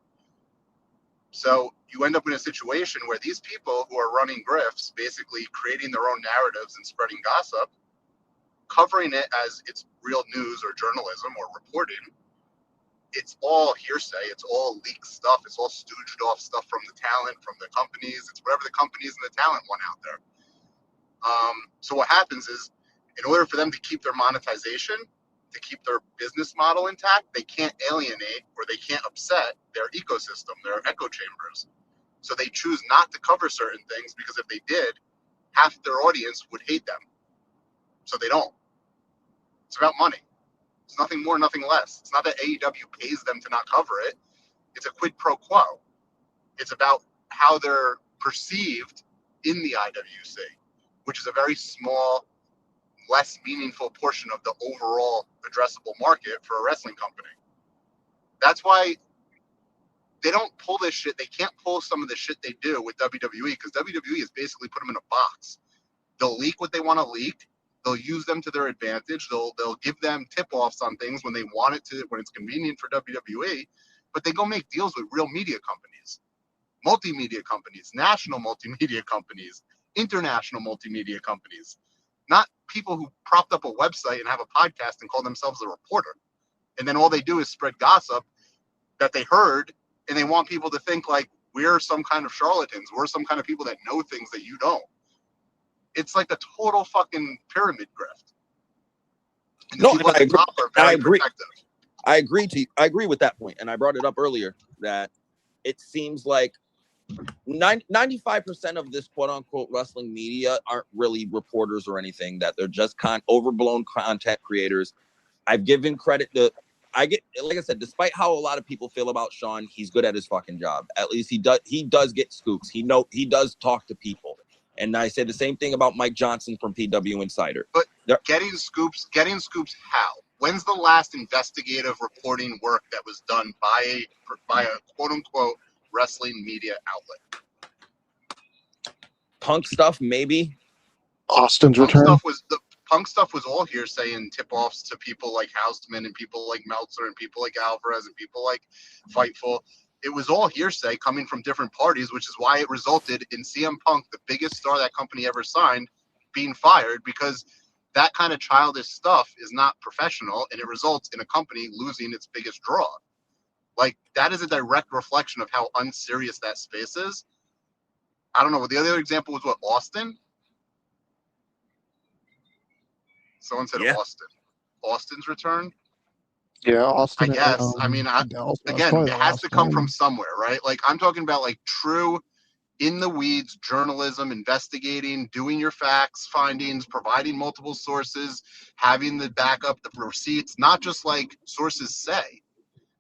So you end up in a situation where these people who are running grifts, basically creating their own narratives and spreading gossip, covering it as it's real news or journalism or reporting, it's all hearsay. It's all leaked stuff. It's all stooged off stuff from the talent, from the companies. It's whatever the companies and the talent want out there. So what happens is, in order for them to keep their monetization, to keep their business model intact, they can't alienate or they can't upset their ecosystem, their echo chambers. So they choose not to cover certain things because if they did, half their audience would hate them. So they don't. It's about money. It's nothing more, nothing less. It's not that AEW pays them to not cover it. It's a quid pro quo. It's about how they're perceived in the IWC, which is a very small, less meaningful portion of the overall addressable market for a wrestling company. That's why they don't pull this shit. They can't pull some of the shit they do with WWE because WWE has basically put them in a box. They'll leak what they want to leak. They'll use them to their advantage. They'll give them tip-offs on things when they want it to, when it's convenient for WWE. But they go make deals with real media companies, multimedia companies, national multimedia companies, international multimedia companies, not people who propped up a website and have a podcast and call themselves a reporter. And then all they do is spread gossip that they heard, and they want people to think like we're some kind of charlatans. We're some kind of people that know things that you don't. It's like a total fucking pyramid grift. And the people at the top are very protective. I agree with that point, and I brought it up earlier that it seems like 95% of this quote unquote wrestling media aren't really reporters or anything, that they're just overblown content creators. I've given credit to, like I said, despite how a lot of people feel about Sean, he's good at his fucking job. At least he does get scoops. He does talk to people. And I say the same thing about Mike Johnson from PW Insider. But getting scoops how? When's the last investigative reporting work that was done by a quote unquote wrestling media outlet? Punk stuff, maybe. Austin's return. Punk stuff was all hearsay and tip-offs to people like Houseman and people like Meltzer and people like Alvarez and people like Fightful. It was all hearsay coming from different parties, which is why it resulted in CM Punk, the biggest star that company ever signed, being fired, because that kind of childish stuff is not professional, and it results in a company losing its biggest draw. Like, that is a direct reflection of how unserious that space is. I don't know. The other example was what, Austin? Someone said Austin. Austin's return? Yeah, Austin. I guess. I mean, again, it has to come from somewhere, right? Like, I'm talking about like true in the weeds journalism, investigating, doing your facts, findings, providing multiple sources, having the backup, the receipts, not just like sources say.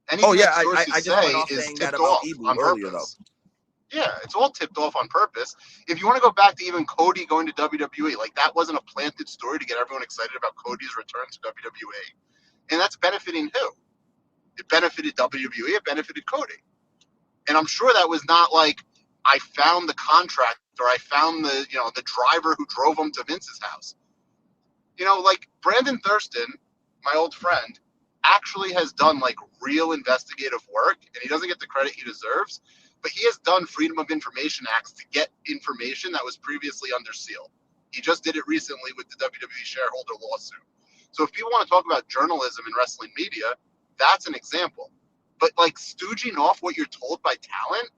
Anything Oh yeah, that sources I just say went off is saying that tipped about off Ebu on earlier though. purpose. Yeah, it's all tipped off on purpose. If you want to go back to even Cody going to WWE, like that wasn't a planted story to get everyone excited about Cody's return to WWE. And that's benefiting who? It benefited WWE, it benefited Cody. And I'm sure that was not like I found the contract or I found the, you know, the driver who drove him to Vince's house. You know, like Brandon Thurston, my old friend, actually has done like real investigative work, and he doesn't get the credit he deserves, but he has done Freedom of Information Acts to get information that was previously under seal. He just did it recently with the WWE shareholder lawsuit. So if people want to talk about journalism in wrestling media, that's an example. But like stooging off what you're told by talent,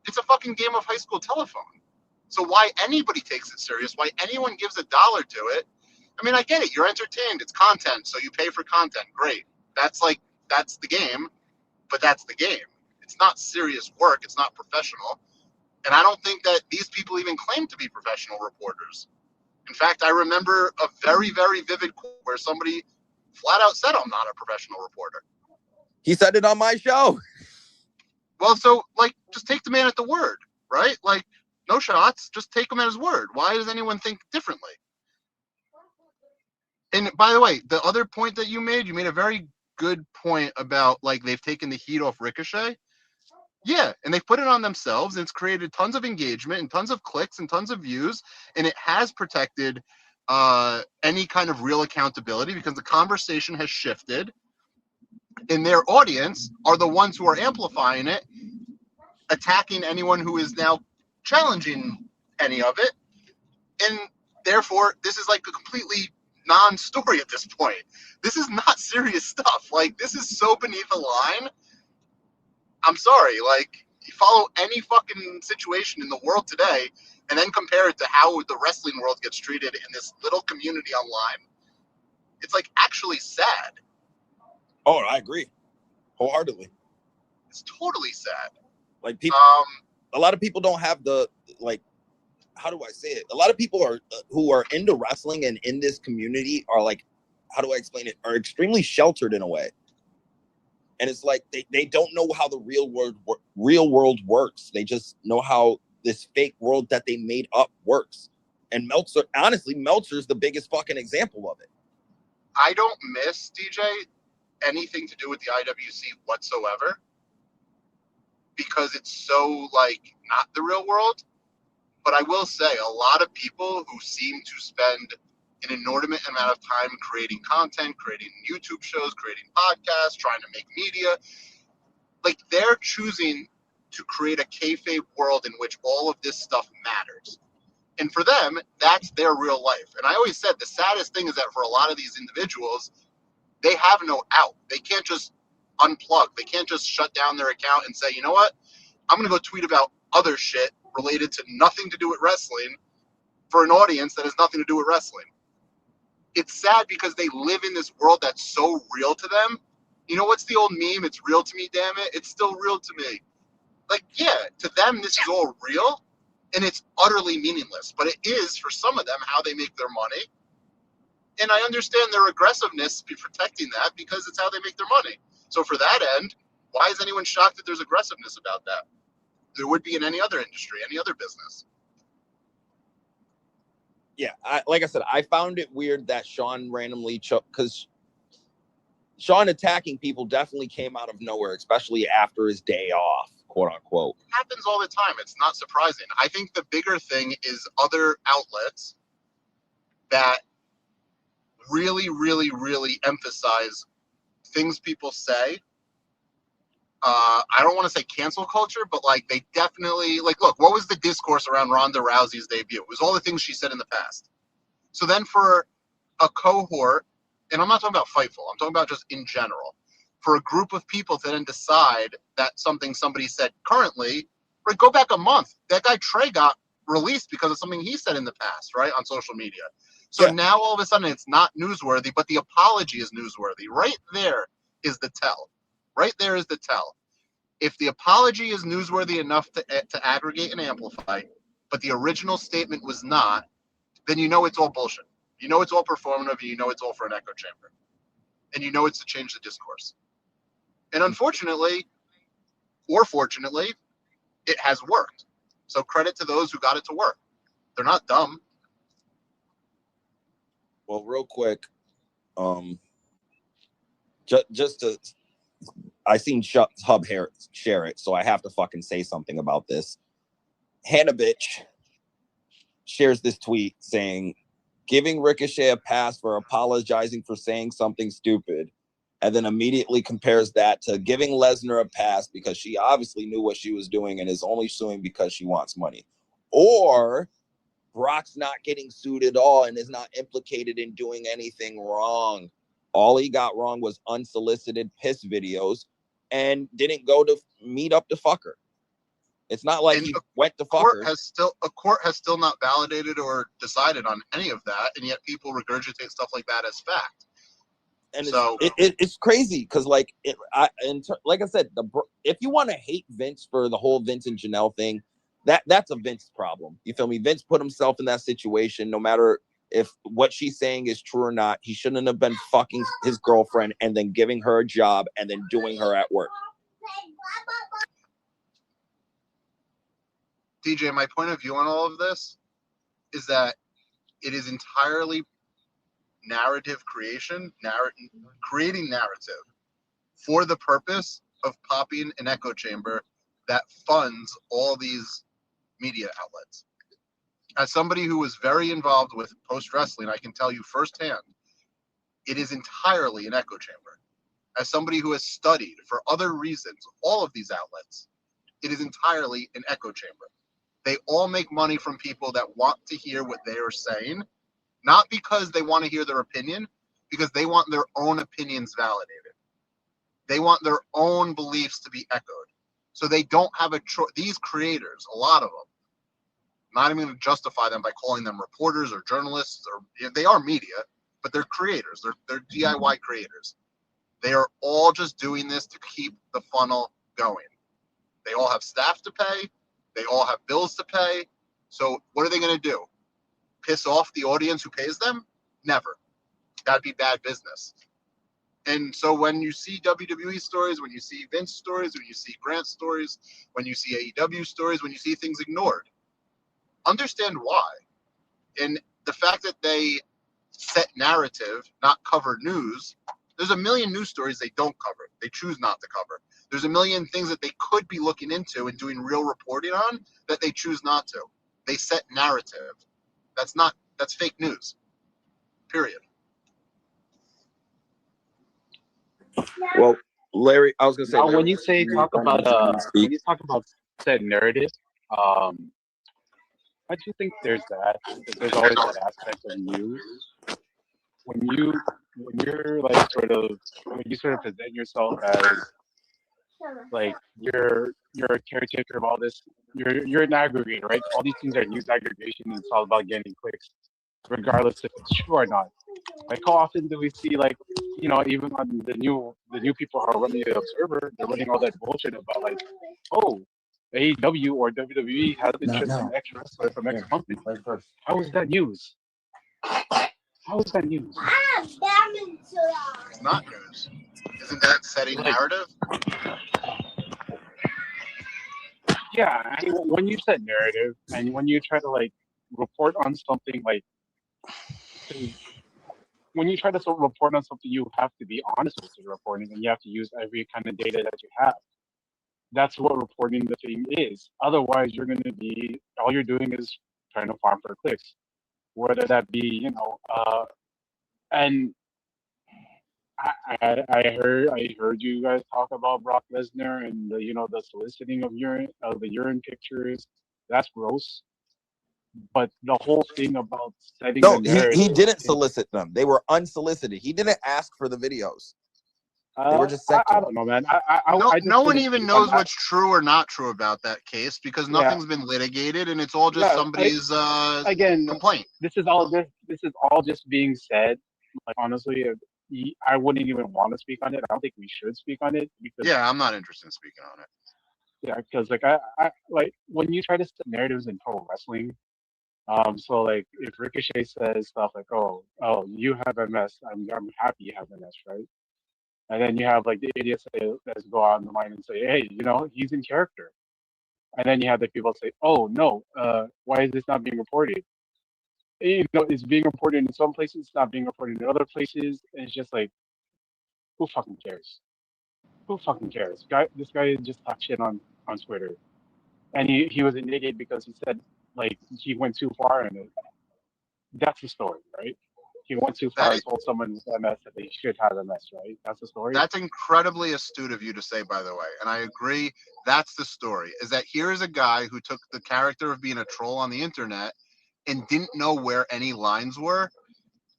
it's a fucking game of high school telephone. So why anybody takes it serious, why anyone gives $1 to it, I mean, I get it. You're entertained. It's content, so you pay for content. Great. That's the game, but that's the game. It's not serious work. It's not professional. And I don't think that these people even claim to be professional reporters. In fact, I remember a very, very vivid quote where somebody flat out said, I'm not a professional reporter. He said it on my show. Well, so, like, just take the man at the word, right? Like, no shots. Just take him at his word. Why does anyone think differently? And by the way, the other point that you made a very good point about, like, they've taken the heat off Ricochet. Yeah, and they've put it on themselves, and it's created tons of engagement and tons of clicks and tons of views, and it has protected any kind of real accountability because the conversation has shifted, and their audience are the ones who are amplifying it, attacking anyone who is now challenging any of it, and therefore this is like a completely non-story at this point. This is not serious stuff. Like, this is so beneath the line. I'm sorry, like, you follow any fucking situation in the world today and then compare it to how the wrestling world gets treated in this little community online. It's like actually sad. Oh, I agree wholeheartedly. It's totally sad. Like, people, a lot of people don't have the, like, how do I say it? A lot of people are who are into wrestling and in this community are like, how do I explain it? Are extremely sheltered in a way. And it's like they don't know how the real world works. They just know how this fake world that they made up works. And Meltzer's the biggest fucking example of it. I don't miss, DJ, anything to do with the IWC whatsoever because it's so, like, not the real world. But I will say a lot of people who seem to spend an inordinate amount of time creating content, creating YouTube shows, creating podcasts, trying to make media, like, they're choosing to create a kayfabe world in which all of this stuff matters. And for them, that's their real life. And I always said the saddest thing is that for a lot of these individuals, they have no out. They can't just unplug. They can't just shut down their account and say, you know what? I'm going to go tweet about other shit related to nothing to do with wrestling for an audience that has nothing to do with wrestling. It's sad because they live in this world that's so real to them. You know what's the old meme? It's real to me, damn it. It's still real to me. Like, yeah, to them, this is all real, and it's utterly meaningless. But it is, for some of them, how they make their money. And I understand their aggressiveness be protecting that because it's how they make their money. So for that end, why is anyone shocked that there's aggressiveness about that? There would be in any other industry, any other business. Yeah, like I said, I found it weird that Sean randomly because Sean attacking people definitely came out of nowhere, especially after his day off, quote unquote. It happens all the time. It's not surprising. I think the bigger thing is other outlets that really, really, really emphasize things people say. I don't want to say cancel culture, but like they definitely like, look, what was the discourse around Ronda Rousey's debut? It was all the things she said in the past. So then for a cohort, and I'm not talking about Fightful, I'm talking about just in general, for a group of people to then decide that something somebody said currently, right, go back a month. That guy Trey got released because of something he said in the past, right, on social media. So now all of a sudden it's not newsworthy, but the apology is newsworthy. Right there is the tell. Right there is the tell. If the apology is newsworthy enough to aggregate and amplify, but the original statement was not, then you know it's all bullshit. You know it's all performative, and you know it's all for an echo chamber. And you know it's to change the discourse. And unfortunately, or fortunately, it has worked. So credit to those who got it to work. They're not dumb. Well, real quick, just to, I seen Hub share it, so I have to fucking say something about this. Hannah bitch shares this tweet saying, giving Ricochet a pass for apologizing for saying something stupid, and then immediately compares that to giving Lesnar a pass because she obviously knew what she was doing and is only suing because she wants money. Or Brock's not getting sued at all and is not implicated in doing anything wrong. All he got wrong was unsolicited piss videos and didn't go to meet up to fuck her. It's not like he went to fuck her. A court has still not validated or decided on any of that, and yet people regurgitate stuff like that as fact. And so it's crazy because, like, like I said, if you want to hate Vince for the whole Vince and Janelle thing, that's a Vince problem. You feel me? Vince put himself in that situation. No matter if what she's saying is true or not, he shouldn't have been fucking his girlfriend and then giving her a job and then doing her at work. DJ, my point of view on all of this is that it is entirely narrative creation, creating narrative for the purpose of popping an echo chamber that funds all these media outlets. As somebody who was very involved with post-wrestling, I can tell you firsthand, it is entirely an echo chamber. As somebody who has studied for other reasons all of these outlets, it is entirely an echo chamber. They all make money from people that want to hear what they are saying, not because they want to hear their opinion, because they want their own opinions validated. They want their own beliefs to be echoed. So they don't have a choice. These creators, a lot of them, not even going to justify them by calling them reporters or journalists, or they are media, but they're creators. They're DIY creators. They are all just doing this to keep the funnel going. They all have staff to pay. They all have bills to pay. So what are they going to do? Piss off the audience who pays them? Never. That'd be bad business. And so when you see WWE stories, when you see Vince stories, when you see Grant stories, when you see AEW stories, when you see things ignored, understand why. And the fact that they set narrative, not cover news, there's a million news stories they don't cover. They choose not to cover. There's a million things that they could be looking into and doing real reporting on that they choose not to. They set narrative. That's fake news. Period. Well, Larry, I was gonna say. Now, Larry, when you talk about said narrative, I do think there's that. There's always that aspect of news. When you're like when you sort of present yourself as like you're a caretaker of all this, you're an aggregator, right? All these things are news aggregation, and it's all about getting clicks, regardless if it's true or not. Like how often do we see, like, you know, even on the new people who are running the Observer, they're running all that bullshit about like, oh, AEW or WWE has interest in X wrestler from X company. How is that news? How is that news? It's not news. Isn't that setting narrative? Yeah, I mean, when you set narrative and when you try to like report on something, like when you try to sort of report on something, you have to be honest with your reporting, and you have to use every kind of data that you have. That's what reporting the thing is. Otherwise, you're going to be, all you're doing is trying to farm for clicks, whether that be, and I heard you guys talk about Brock Lesnar and the soliciting of the urine pictures. That's gross. But the whole thing about setting the narrative, he didn't solicit them. They were unsolicited. He didn't ask for the videos. They were just sent to him. I don't know, man. No one even knows what's true or not true about that case because nothing's been litigated, and it's all just somebody's complaint. This is all just being said. Like, honestly, I wouldn't even want to speak on it. I don't think we should speak on it because I'm not interested in speaking on it. Yeah, because like I like when you try to set narratives in pro wrestling. So like if Ricochet says stuff like, "Oh, you have MS. I'm happy you have MS, right?" And then you have like the idiots that go out on the line and say, "Hey, he's in character." And then you have the people say, "Oh no, why is this not being reported?" It's being reported in some places, it's not being reported in other places. And it's just like, who fucking cares? Who fucking cares? This guy just talked shit on Twitter, and he was an idiot because he said like he went too far in it. That's the story, right? He went too far and told someone with MS that they should have MS, right? That's the story. That's incredibly astute of you to say, by the way. And I agree. That's the story. Is that here is a guy who took the character of being a troll on the internet and didn't know where any lines were.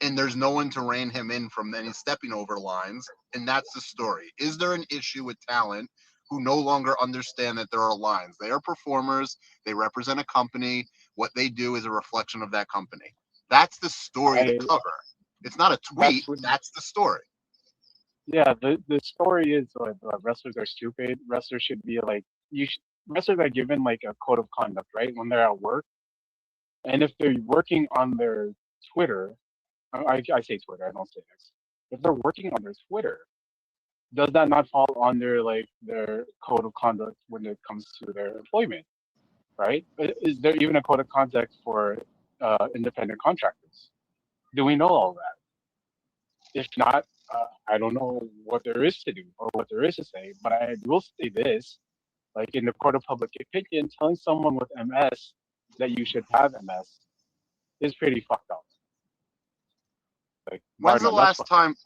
And there's no one to rein him in from any stepping over lines. And that's the story. Is there an issue with talent who no longer understand that there are lines? They are performers. They represent a company. What they do is a reflection of that company. That's the story to cover. It's not a tweet. That's the story. Yeah, the story is like wrestlers are stupid. Wrestlers should be like wrestlers are given like a code of conduct, right? When they're at work, and if they're working on their Twitter, I say Twitter, I don't say X. If they're working on their Twitter, does that not fall under like their code of conduct when it comes to their employment, right? Is there even a code of conduct for independent contractors? Do we know all that? If not, I don't know what there is to do or what there is to say, but I will say this, like in the court of public opinion, telling someone with MS that you should have MS is pretty fucked up. Like, when's the last time,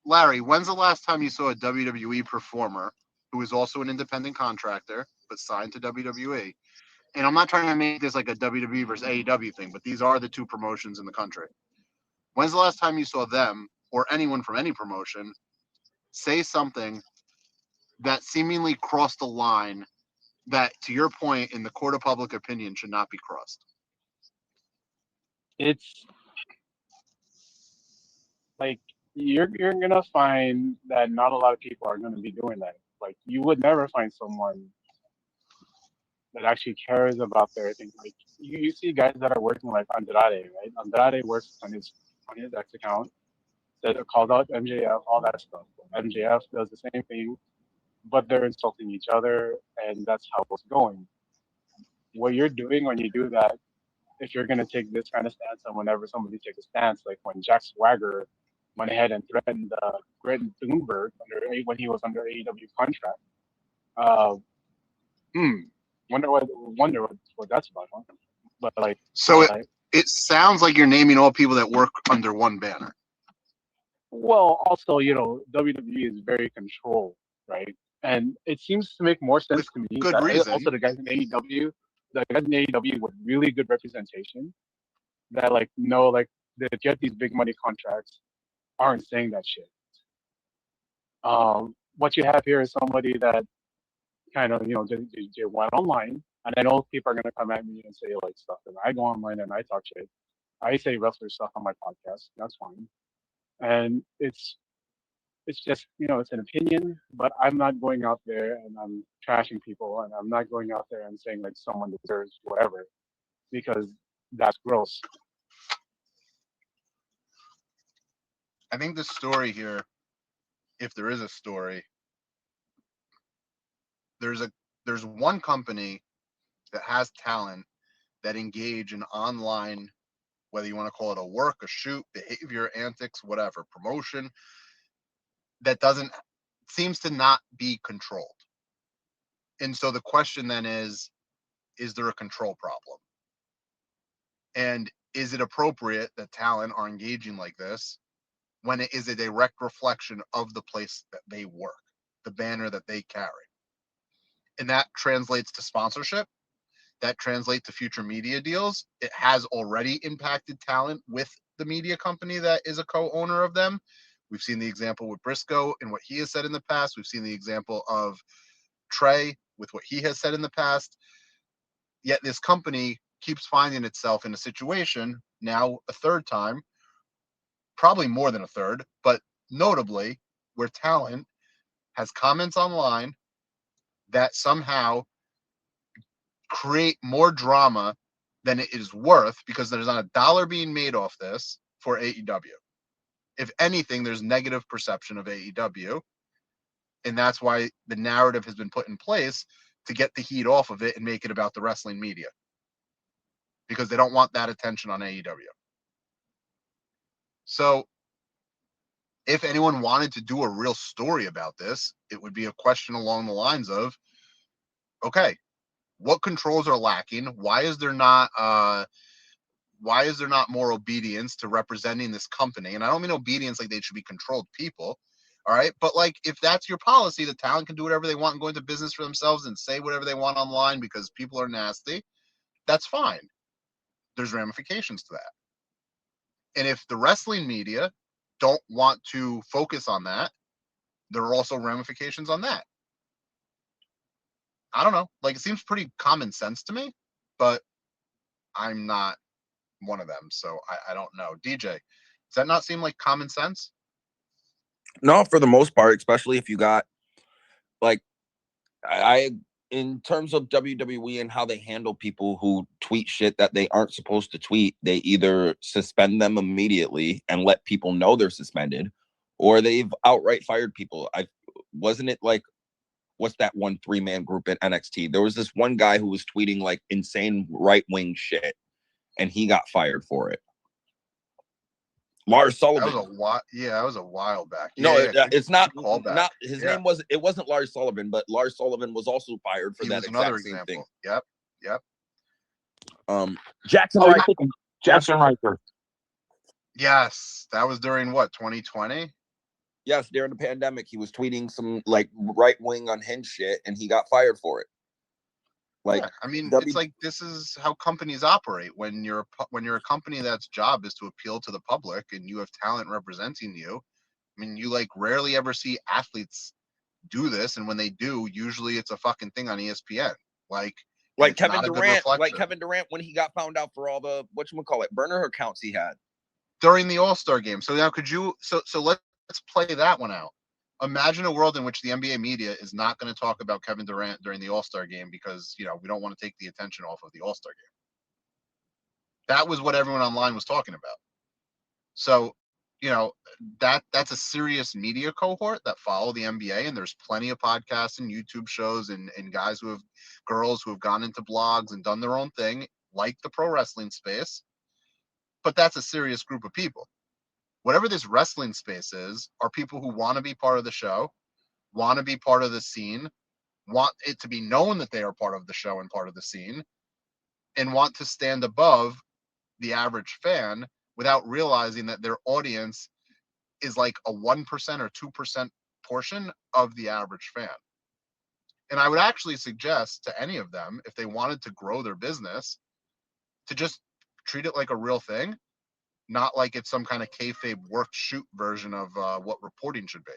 Larry, when's the last time you saw a WWE performer who is also an independent contractor, but signed to WWE? And I'm not trying to make this like a WWE versus AEW thing, but these are the two promotions in the country. When's the last time you saw them or anyone from any promotion say something that seemingly crossed a line that, to your point, in the court of public opinion should not be crossed? It's like you're gonna find that not a lot of people are gonna be doing that. Like you would never find someone that actually cares about their thing. Like you see guys that are working like Andrade, right? Andrade works on his X account, that called out MJF, all that stuff. MJF does the same thing, but they're insulting each other, and that's how it's going. What you're doing when you do that, if you're gonna take this kind of stance, and whenever somebody takes a stance, like when Jack Swagger went ahead and threatened Thunberg when he was under AEW contract. Wonder what that's about. Huh? But like, so it sounds like you're naming all people that work under one banner. Well, also, WWE is very controlled, right? And it seems to make more sense to me. Good that reason. Also, the guys in AEW, with really good representation, that like they get these big money contracts, aren't saying that shit. What you have here is somebody that kind of they went online, and I know people are gonna come at me and say like stuff, and I go online and I talk shit. I say wrestler stuff on my podcast. That's fine, and it's just it's an opinion, but I'm not going out there and I'm trashing people, and I'm not going out there and saying like someone deserves whatever, because that's gross. I think the story here, if there is a story, there's one company that has talent that engage in online, whether you want to call it a work, a shoot, behavior, antics, whatever, promotion, that seems to not be controlled. And so the question then is there a control problem? And is it appropriate that talent are engaging like this when it is a direct reflection of the place that they work, the banner that they carry? And that translates to sponsorship. That translates to future media deals. It has already impacted talent with the media company that is a co-owner of them. We've seen the example with Briscoe and what he has said in the past. We've seen the example of Trey with what he has said in the past. Yet this company keeps finding itself in a situation, now a third time, probably more than a third, but notably, where talent has comments online that somehow create more drama than it is worth, because there's not a dollar being made off this for AEW. If anything, there's negative perception of AEW, and that's why the narrative has been put in place to get the heat off of it and make it about the wrestling media, because they don't want that attention on AEW. So if anyone wanted to do a real story about this, it would be a question along the lines of, okay, what controls are lacking? Why is there not more obedience to representing this company? And I don't mean obedience like they should be controlled people. All right. But like, if that's your policy, the talent can do whatever they want and go into business for themselves and say whatever they want online because people are nasty. That's fine. There's ramifications to that. And if the wrestling media don't want to focus on that, there are also ramifications on that. I don't know. Like, it seems pretty common sense to me, but I'm not one of them. So I don't know. DJ, does that not seem like common sense? No, for the most part, especially if you got like I in terms of WWE and how they handle people who tweet shit that they aren't supposed to tweet, they either suspend them immediately and let people know they're suspended, or they've outright fired people. Wasn't it like, what's that one 3-man group in NXT? There was this one guy who was tweeting like insane right-wing shit, and he got fired for it. Lars Sullivan. That was a while back. No, it's not. Callback. His name was. It wasn't Lars Sullivan, but Lars Sullivan was also fired for that exact same thing. Yep. Jackson Riker. Jackson Riker. Yes, that was during what, 2020? Yes, during the pandemic, he was tweeting some like right-wing unhinged shit, and he got fired for it. Like, yeah, I mean, it's like, this is how companies operate. When you're a company that's job is to appeal to the public, and you have talent representing you. I mean, you like rarely ever see athletes do this, and when they do, usually it's a fucking thing on ESPN. Like Kevin Durant, when he got found out for all the whatchamacallit burner accounts he had during the All-Star game. So now so let's play that one out. Imagine a world in which the NBA media is not going to talk about Kevin Durant during the All-Star game because, we don't want to take the attention off of the All-Star game. That was what everyone online was talking about. So, that's a serious media cohort that follow the NBA, and there's plenty of podcasts and YouTube shows and girls who have gone into blogs and done their own thing, like the pro wrestling space. But that's a serious group of people. Whatever this wrestling space is, are people who want to be part of the show, want to be part of the scene, want it to be known that they are part of the show and part of the scene, and want to stand above the average fan without realizing that their audience is like a 1% or 2% portion of the average fan. And I would actually suggest to any of them, if they wanted to grow their business, to just treat it like a real thing. Not like it's some kind of kayfabe work shoot version of what reporting should be,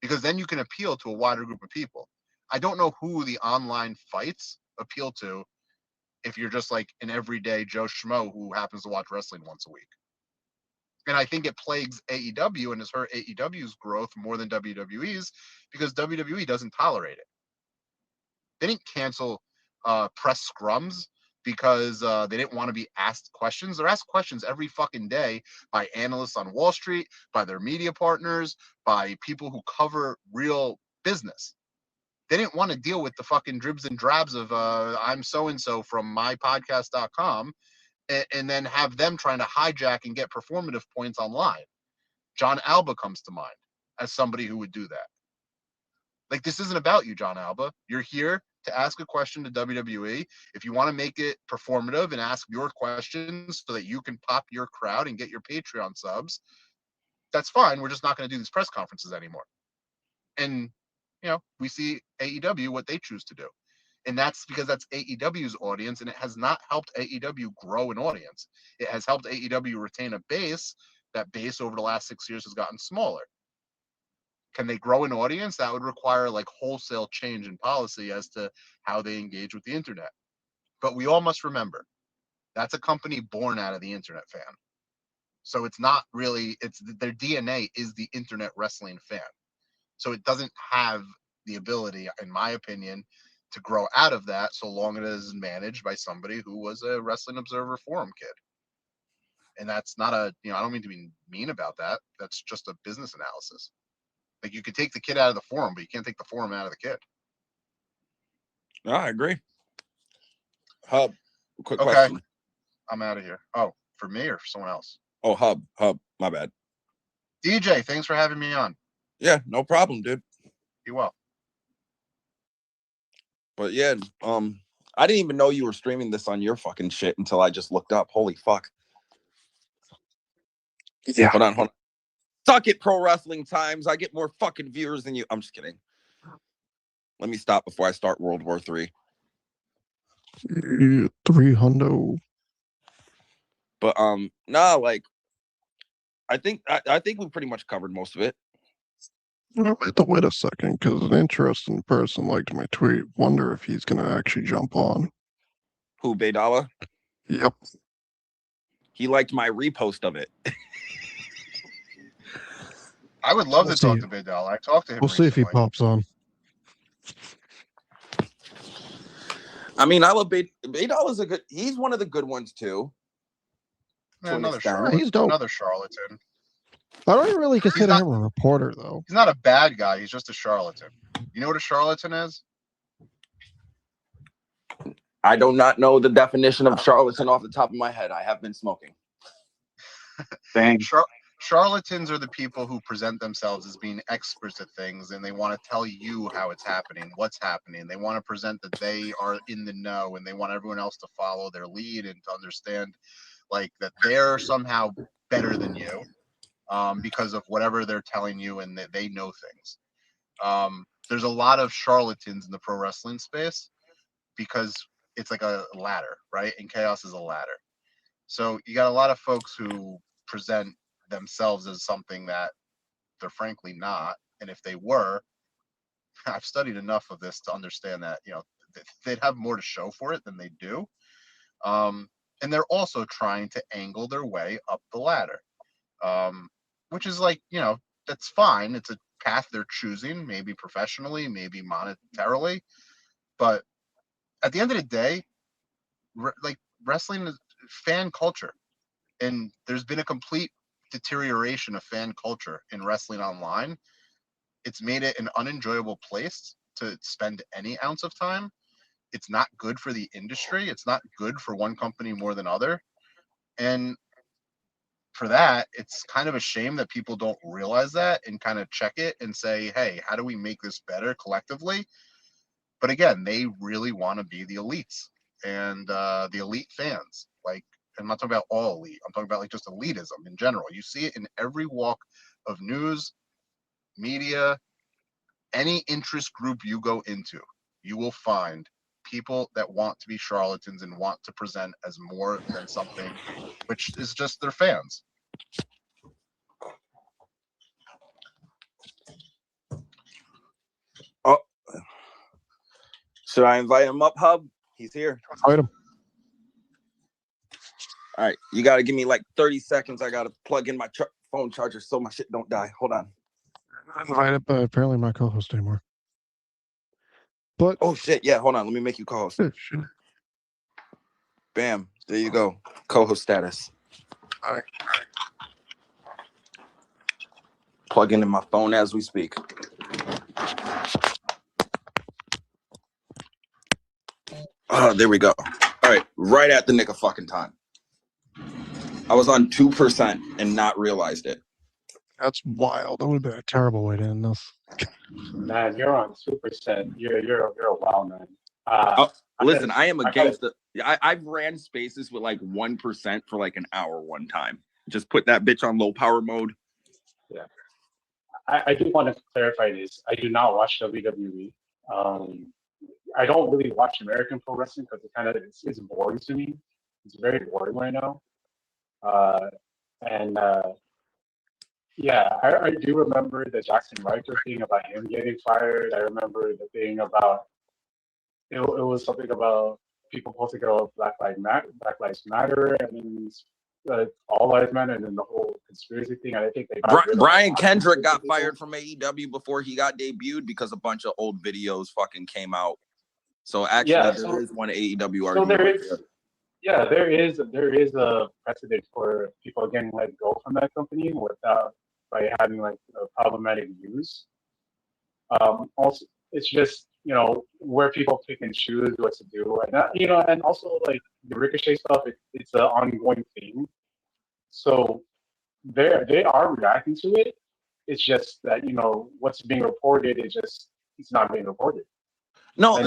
because then you can appeal to a wider group of people. I don't know who the online fights appeal to if you're just like an everyday Joe Schmo who happens to watch wrestling once a week. And I think it plagues AEW and has hurt AEW's growth more than WWE's, because WWE doesn't tolerate it. They didn't cancel press scrums because they didn't want to be asked questions. They're asked questions every fucking day by analysts on Wall Street, by their media partners, by people who cover real business. They didn't want to deal with the fucking dribs and drabs of I'm so-and-so from mypodcast.com and then have them trying to hijack and get performative points online. John Alba comes to mind as somebody who would do that. Like, this isn't about you, John Alba. You're here to ask a question to WWE. If you want to make it performative and ask your questions so that you can pop your crowd and get your Patreon subs, that's fine. We're just not going to do these press conferences anymore. And, we see AEW, what they choose to do. And that's because that's AEW's audience, and it has not helped AEW grow an audience. It has helped AEW retain a base. That base over the last 6 years has gotten smaller. Can they grow an audience? That would require like wholesale change in policy as to how they engage with the internet. But we all must remember, that's a company born out of the internet fan. So it's not really, their DNA is the internet wrestling fan. So it doesn't have the ability, in my opinion, to grow out of that, so long as it is managed by somebody who was a Wrestling Observer Forum kid. And that's not I don't mean to be mean about that. That's just a business analysis. Like, you could take the kid out of the forum, but you can't take the forum out of the kid. No, I agree. Hub, quick Okay. question. I'm out of here. Oh, for me or for someone else? Oh, Hub, my bad. DJ, thanks for having me on. Yeah, no problem, dude. Be well. But yeah, I didn't even know you were streaming this on your fucking shit until I just looked up. Holy fuck. Yeah. Hold on. Suck it, Pro Wrestling Times. I get more fucking viewers than you. I'm just kidding. Let me stop before I start World War III. 300. But no, like I think we pretty much covered most of it. Wait a second, because an interesting person liked my tweet. Wonder if he's gonna actually jump on. Who, Baydala? Yep. He liked my repost of it. I would love We'll to talk see. to Baydala. I talked to him We'll see if he recently. pops on. I mean, I love Baydala's he's one of the good ones too. Yeah, another He's dope. Another charlatan. I don't even really consider him a reporter, though. He's not a bad guy. He's just a charlatan. You know what a charlatan is? I do not know the definition of charlatan off the top of my head. I have been smoking. Dang. Charlatans are the people who present themselves as being experts at things, and they want to tell you how it's happening, what's happening. They want to present that they are in the know, and they want everyone else to follow their lead and to understand, like, that they're somehow better than you because of whatever they're telling you, and that they know things. There's a lot of charlatans in the pro wrestling space because it's like a ladder, right? And chaos is a ladder. So you got a lot of folks who present themselves as something that they're frankly not. And if they were, I've studied enough of this to understand that, they'd have more to show for it than they do. And they're also trying to angle their way up the ladder, which is like, that's fine. It's a path they're choosing, maybe professionally, maybe monetarily. But at the end of the day, like, wrestling is fan culture. And there's been a complete deterioration of fan culture in wrestling online. It's made it an unenjoyable place to spend any ounce of time. It's not good for the industry. It's not good for one company more than other. And for that, it's kind of a shame that people don't realize that and kind of check it and say, hey, how do we make this better collectively? But again, they really want to be the elites and the elite fans. Like, I'm not talking about all elite. I'm talking about like just elitism in general. You see it in every walk of news, media, any interest group you go into. You will find people that want to be charlatans and want to present as more than something, which is just their fans. Oh, should I invite him up, Hub? He's here. Invite him. All right, you got to give me like 30 seconds. I got to plug in my phone charger so my shit don't die. Hold on. Invite him, but apparently my co-host anymore. But oh shit, yeah. Hold on, let me make you co-host. Sure. Bam, there you go. Co-host status. All right. Plugging in my phone as we speak. Oh, there we go. All right, right at the nick of fucking time. I was on 2% and not realized it. That's wild. That would have been a terrible way to end this. Man, you're on 2%. You're a wild man. Listen, I am against the. I've ran spaces with like 1% for like an hour one time. Just put that bitch on low power mode. Yeah, I do want to clarify this. I do not watch WWE. I don't really watch American pro wrestling because it's boring to me. It's very boring right now. Yeah, I do remember the Jackson Riker thing about him getting fired. I remember the thing about it was something about people supposed to go Black Lives Matter, and then All Lives Matter and then the whole conspiracy thing. I think they Brian Kendrick got fired from AEW before he got debuted because a bunch of old videos fucking came out. So actually, there is one AEW argument. There is a precedent for people getting let go from that company without by having like problematic views. Also, it's just where people pick and choose what to do, and and also like the Ricochet stuff. It's an ongoing thing, so they are reacting to it. It's just that what's being reported is just it's not being reported. No,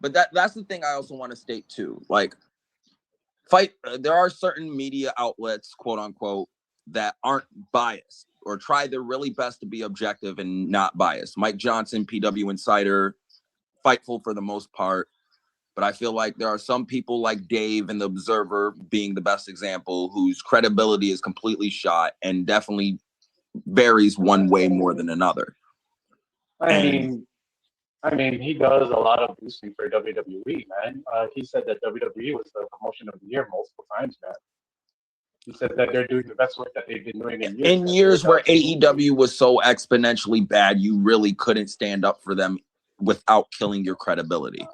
but that's the thing I also want to state too. Like, there are certain media outlets, quote unquote, that aren't biased or try their really best to be objective and not biased. Mike Johnson, PW Insider, Fightful for the most part. But I feel like there are some people like Dave and the Observer being the best example, whose credibility is completely shot and definitely varies one way more than another. I mean, he does a lot of boosting for WWE, man. He said that WWE was the promotion of the year multiple times, man. He said that they're doing the best work that they've been doing in years. In years where AEW was so exponentially bad, you really couldn't stand up for them without killing your credibility.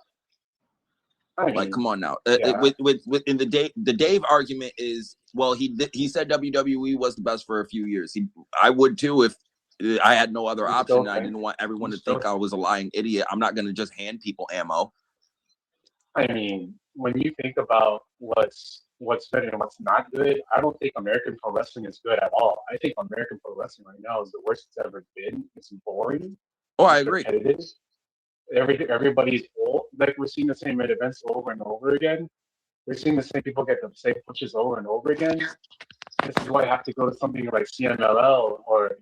Like, come on now. In the Dave argument is, well, he said WWE was the best for a few years. I would too if I had no other option. I didn't want everyone to think I was a lying idiot. I'm not going to just hand people ammo. I mean, when you think about what's good and what's not good, I don't think American Pro Wrestling is good at all. I think American Pro Wrestling right now is the worst it's ever been. It's boring. Oh, I agree. Everybody's old. Like, we're seeing the same events over and over again. We're seeing the same people get the same pushes over and over again. This is why I have to go to something like CMLL or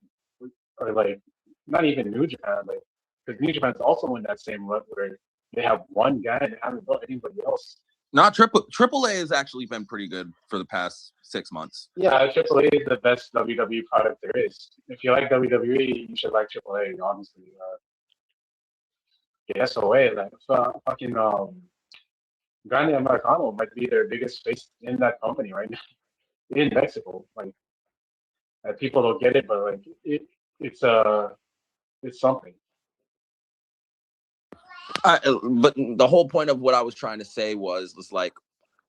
like not even New Japan, like, because New Japan's also in that same rut where they have one guy and they haven't built anybody else. Not AAA has actually been pretty good for the past 6 months. Yeah, AAA is the best WWE product there is. If you like WWE, you should like AAA, honestly. The SOA, like fucking Grande Americano might be their biggest face in that company right now in Mexico. Like, people don't get it, but like it's something. But the whole point of what I was trying to say was like,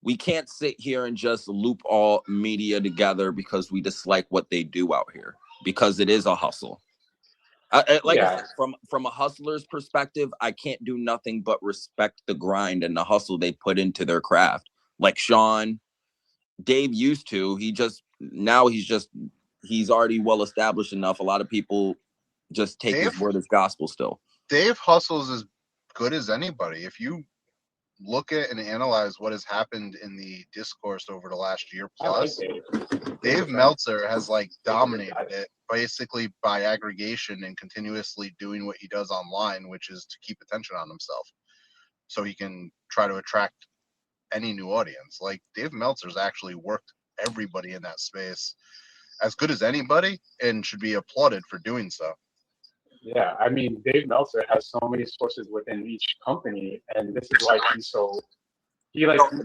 we can't sit here and just loop all media together because we dislike what they do out here, because it is a hustle. I said, from a hustler's perspective, I can't do nothing but respect the grind and the hustle they put into their craft. Like Sean, Dave used to. He's already well established enough. A lot of people just take his word as gospel still. Dave hustles as good as anybody. If you look at and analyze what has happened in the discourse over the last year plus, Dave Meltzer has like dominated it basically by aggregation and continuously doing what he does online, which is to keep attention on himself so he can try to attract any new audience. Like, Dave Meltzer's actually worked everybody in that space as good as anybody and should be applauded for doing so. Yeah, I mean, Dave Meltzer has so many sources within each company, and this is why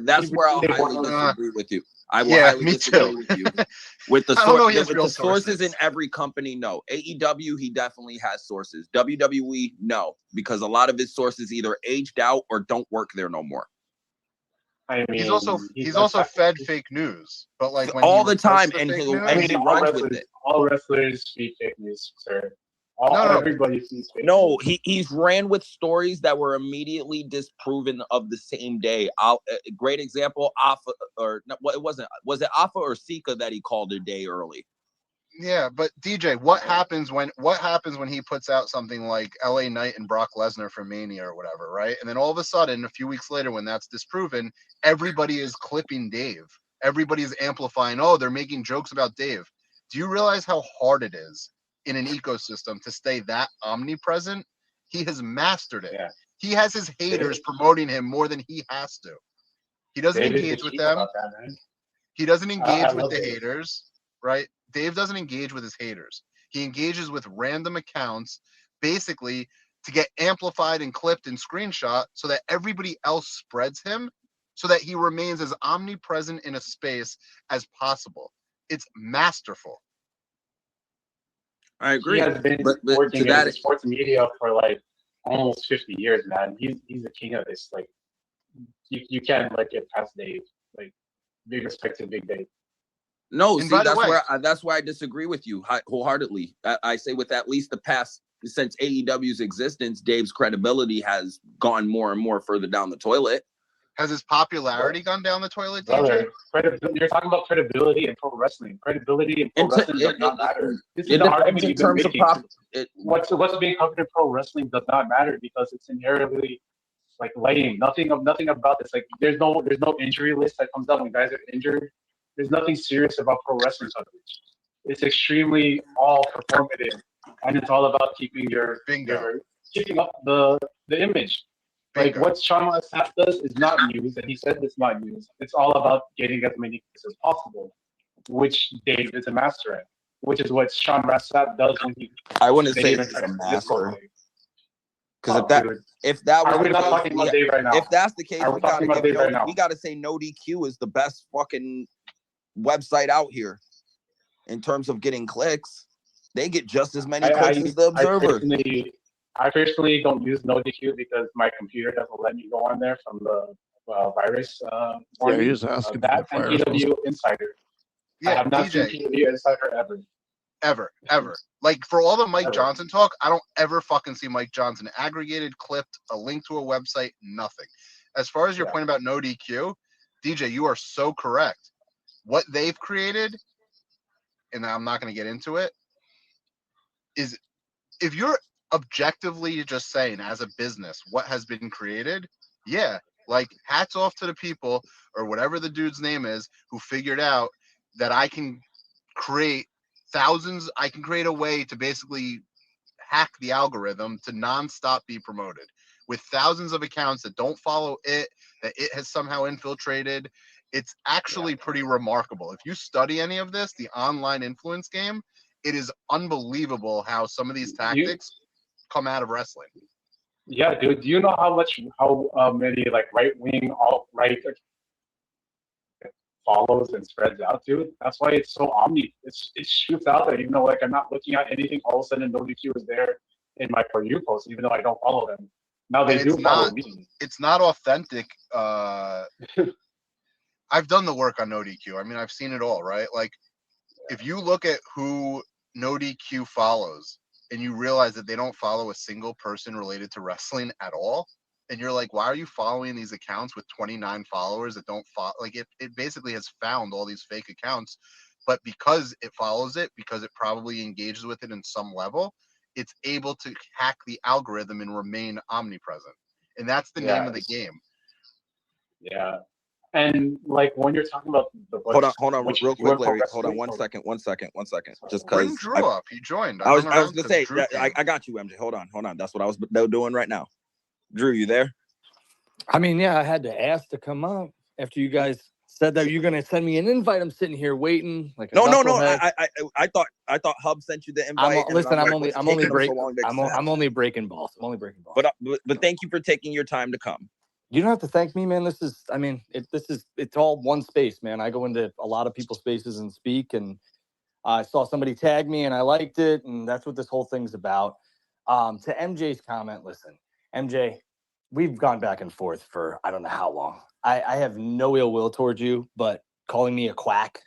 that's where I'll highly disagree with you. I will highly disagree with you. With the sources in every company, no. AEW, he definitely has sources. WWE, no, because a lot of his sources either aged out or don't work there no more. I mean, he's also fed fake news, but like when all the time, and he runs with it. All wrestlers feed fake news, sir. Everybody feeds fake news. No, he's ran with stories that were immediately disproven of the same day. A great example, Alpha, or what it wasn't. Was it Alpha or Sika that he called a day early? Yeah, but DJ, what happens when he puts out something like LA Knight and Brock Lesnar for Mania or whatever, right? And then all of a sudden, a few weeks later, when that's disproven, everybody is clipping Dave. Everybody is amplifying. Oh, they're making jokes about Dave. Do you realize how hard it is in an ecosystem to stay that omnipresent? He has mastered it. Yeah. He has his haters promoting him more than he has to. He doesn't engage with them. He doesn't engage with the haters, right? Dave doesn't engage with his haters. He engages with random accounts, basically to get amplified and clipped and screenshot so that everybody else spreads him, so that he remains as omnipresent in a space as possible. It's masterful. I He agree. has been But to working in that, the sports media for like almost 50 years, man. He's the king of this. Like, you can't like get past Dave. Like, big respect to Big Dave. no, And see, by the way, that's why I disagree with you wholeheartedly. I say with at least the past, since AEW's existence, Dave's credibility has gone more and more further down the toilet. has his popularity gone down the toilet, Brother, DJ? you're talking about credibility in pro wrestling. Credibility in pro wrestling does not matter. This is the argument you've been making. What's being covered in pro wrestling does not matter because it's inherently like lame. Nothing about this. Like there's no injury list that comes up when guys are injured. There's nothing serious about pro wrestling coverage. It's extremely all performative, and it's all about keeping keeping up the image. Like what Sean Sapp does is not news, and he said it's not news. It's all about getting as many clicks as possible, which Dave is a master at. Which is what Sean Sapp does when he. I wouldn't say he's a master. Because if that was we're not talking about Dave right now. If that's the case, we gotta say No DQ is the best fucking website out here in terms of getting clicks. They get just as many clicks as the Observer. I personally don't use No DQ because my computer doesn't let me go on there from the virus. Yeah, he's asking that and PW Insider. Yeah, I have not DJ. seen PW Insider ever. Ever. Like for all the Mike Johnson talk, I don't ever fucking see Mike Johnson aggregated, clipped, a link to a website, nothing. As far as your point about No DQ, DJ, you are so correct. What they've created, and I'm not going to get into it, is if you're objectively just saying as a business what has been created, yeah, like hats off to the people or whatever the dude's name is who figured out that I can create a way to basically hack the algorithm to nonstop be promoted with thousands of accounts that don't follow it, that it has somehow infiltrated. It's actually pretty remarkable. If you study any of this, the online influence game, it is unbelievable how some of these tactics come out of wrestling. Yeah, dude. Do you know how many like right-wing, alt-right follows and spreads out, dude? That's why it's so it shoots out there. Even though like I'm not looking at anything, all of a sudden No DQ is there in my For You post, even though I don't follow them. Now they do follow me. It's not authentic. I've done the work on No DQ. I mean, I've seen it all, right? Like, if you look at who No DQ follows, and you realize that they don't follow a single person related to wrestling at all, and you're like, why are you following these accounts with 29 followers that don't follow? Like, it basically has found all these fake accounts, but because it follows it, because it probably engages with it in some level, it's able to hack the algorithm and remain omnipresent. And that's the name of the game. Yeah. And like when you're talking about the hold on, real quick, Larry. Hold on, one second. Just bring because Drew up, he joined. I was gonna say, I got you, MJ. Hold on. That's what I was doing right now. Drew, you there? I mean, yeah, I had to ask to come up after you guys said that you're gonna send me an invite. I'm sitting here waiting. Like no. I thought Hub sent you the invite. I'm only breaking balls. But thank you for taking your time to come. You don't have to thank me, man. It's all one space, man. I go into a lot of people's spaces and speak, and I saw somebody tag me and I liked it, and that's what this whole thing's about. To MJ's comment, listen, MJ, we've gone back and forth for I don't know how long. I have no ill will towards you, but calling me a quack,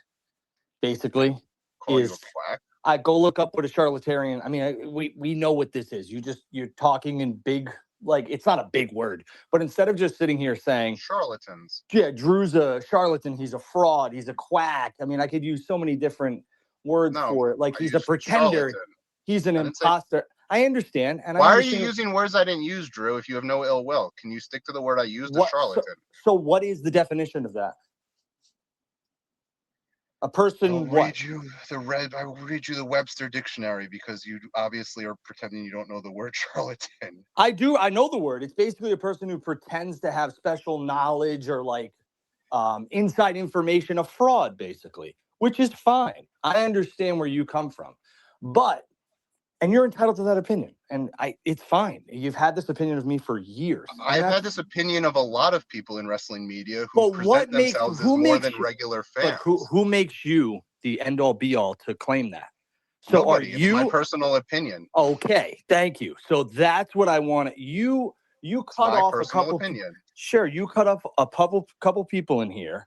basically, you a quack? I go look up what a charlatarian. I mean, we know what this is. You're talking in big. Like, it's not a big word, but instead of just sitting here saying charlatans, yeah, Drew's a charlatan, he's a fraud, he's a quack. I mean, I could use so many different words for it. Like, he's a pretender, charlatan. He's an imposter. I understand. And why are you using words I didn't use, Drew? If you have no ill will, can you stick to the word I used? A charlatan. So what is the definition of that? A person. I'll read you the Webster dictionary because you obviously are pretending you don't know the word charlatan. I do. I know the word. It's basically a person who pretends to have special knowledge or like inside information, a fraud, basically, which is fine. I understand where you come from. But And you're entitled to that opinion. And it's fine. You've had this opinion of me for years. I've had this opinion of a lot of people in wrestling media who present themselves as more than regular fans. But who makes you the end all be all to claim that? So Nobody. are you? It's my personal opinion. Okay, thank you. So that's what I want. You cut off a couple. Opinion. Sure, you cut off a couple people in here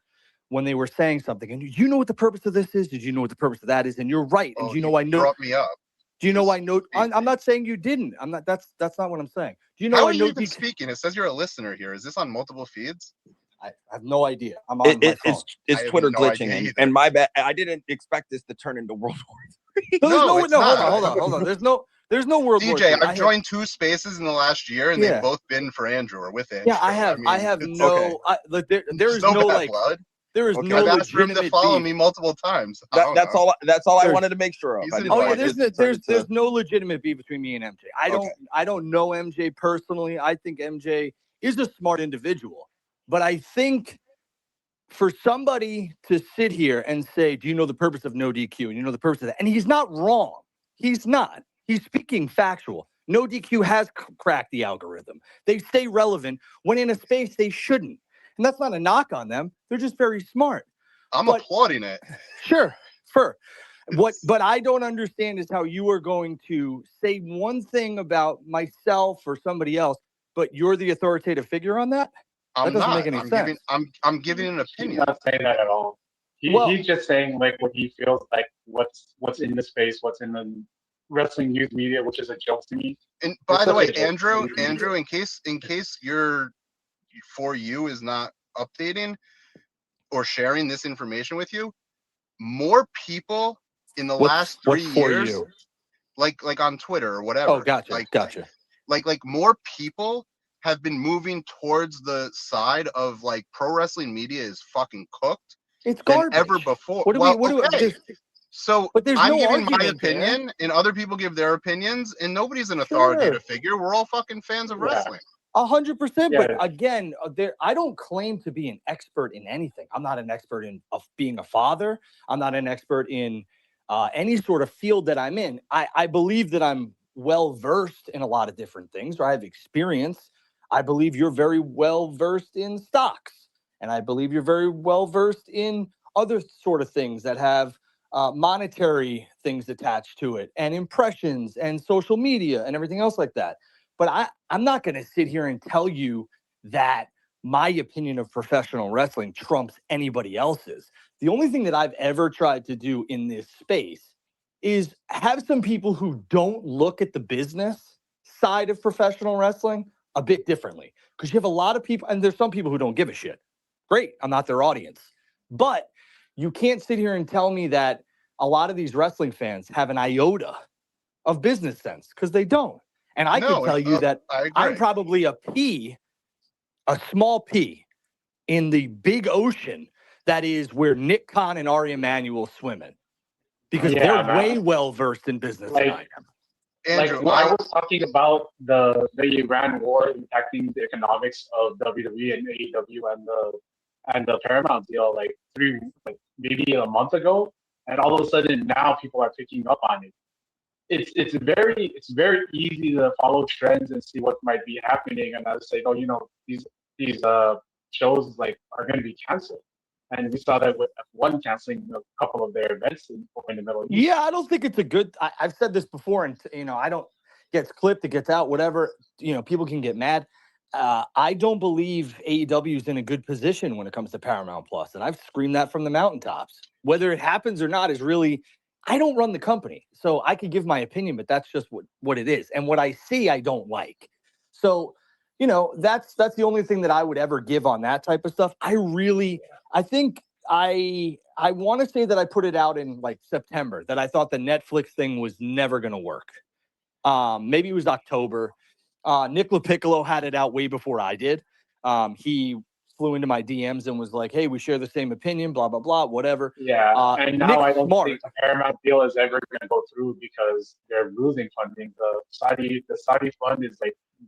when they were saying something, and you know what the purpose of this is. Did you know what the purpose of that is? And you're right. And you brought me up. Do you know I know? I'm not saying you didn't. I'm not. That's not what I'm saying. Do you know? How are you even speaking? It says you're a listener here. Is this on multiple feeds? I have no idea. I'm on my phone. It's Twitter glitching, and my bad. I didn't expect this to turn into World War III. No, hold on. There's no World War III. DJ, I've joined 2 spaces in the last year, and they've both been for Andrew or with Andrew. Yeah, I have no. Okay. There is no like. Blood. There is no I've asked for him to follow me multiple times. That's all I wanted to make sure of. There's no legitimate beef between me and MJ. I don't know MJ personally. I think MJ is a smart individual, but I think for somebody to sit here and say, "Do you know the purpose of no DQ?" and you know the purpose of that, and he's not wrong. He's not. He's speaking factual. No DQ has cracked the algorithm. They stay relevant when in a space they shouldn't. And that's not a knock on them. They're just very smart. I'm applauding it. Sure. But I don't understand is how you are going to say one thing about myself or somebody else, but you're the authoritative figure on that? That doesn't make any sense. I'm giving an opinion. He's not saying that at all. He's just saying like what he feels like what's in the space, what's in the wrestling news media, which is a joke to me. And by the way, Andrew, in case your For You is not updating or sharing this information with you, more people in the last 3 years, like on Twitter or whatever. Oh, gotcha. Like more people have been moving towards the side of like pro wrestling media is fucking cooked. It's garbage. Than ever before. So I'm giving my opinion, and other people give their opinions, and nobody's an authoritative figure. We're all fucking fans of wrestling. 100%. But again, I don't claim to be an expert in anything. I'm not an expert in being a father. I'm not an expert in any sort of field that I'm in. I believe that I'm well versed in a lot of different things, or I have experience. I believe you're very well versed in stocks, and I believe you're very well versed in other sort of things that have monetary things attached to it, and impressions and social media and everything else like that. But I'm not going to sit here and tell you that my opinion of professional wrestling trumps anybody else's. The only thing that I've ever tried to do in this space is have some people who don't look at the business side of professional wrestling a bit differently. Because you have a lot of people, and there's some people who don't give a shit. Great, I'm not their audience. But you can't sit here and tell me that a lot of these wrestling fans have an iota of business sense, because they don't. And I can tell you that I'm probably a small pea in the big ocean that is where Nick Khan and Ari Emanuel swim in. Because they're way well versed in business than I am. Andrew, when I was talking about the Iran war impacting the economics of WWE and AEW and the Paramount deal maybe a month ago, and all of a sudden now people are picking up on it. It's very easy to follow trends and see what might be happening, and I say, these shows are going to be canceled, and we saw that with F1 canceling a couple of their events in the Middle East. Yeah, I don't think it's a good. I've said this before, and I don't gets clipped, it gets out, whatever. People can get mad. I don't believe AEW is in a good position when it comes to Paramount Plus, and I've screamed that from the mountaintops. Whether it happens or not is really. I don't run the company, so I could give my opinion, but that's just what it is. And what I see, I don't like. So, that's the only thing that I would ever give on that type of stuff. I think I want to say that I put it out in September, that I thought the Netflix thing was never going to work. Maybe it was October. Nick LaPiccolo had it out way before I did. He flew into my DMs and was like, "Hey, we share the same opinion, blah, blah, blah, whatever." Yeah, and now I don't think the Paramount deal is ever going to go through because they're losing funding. The Saudi fund is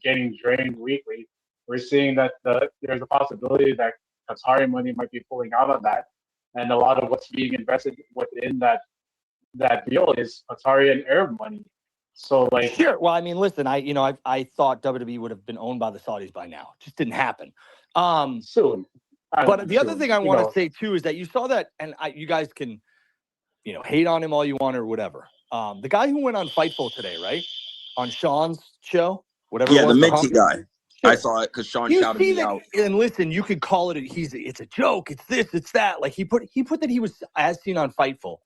getting drained weekly. We're seeing that there's a possibility that Qatari money might be pulling out on that, and a lot of what's being invested within that deal is Qatari and Arab money. So like, sure. Well, I mean, listen, I thought WWE would have been owned by the Saudis by now. It just didn't happen. Soon. But the other Soon, thing I want to say too is that you saw that, and you guys can, hate on him all you want or whatever. The guy who went on Fightful today, right, on Sean's show, whatever. Yeah, it the was, Minty guy. Sure. I saw it because Sean You shouted see me that, out. and listen, you could call it. It's a joke. It's this. It's that. Like he put that he was as seen on Fightful,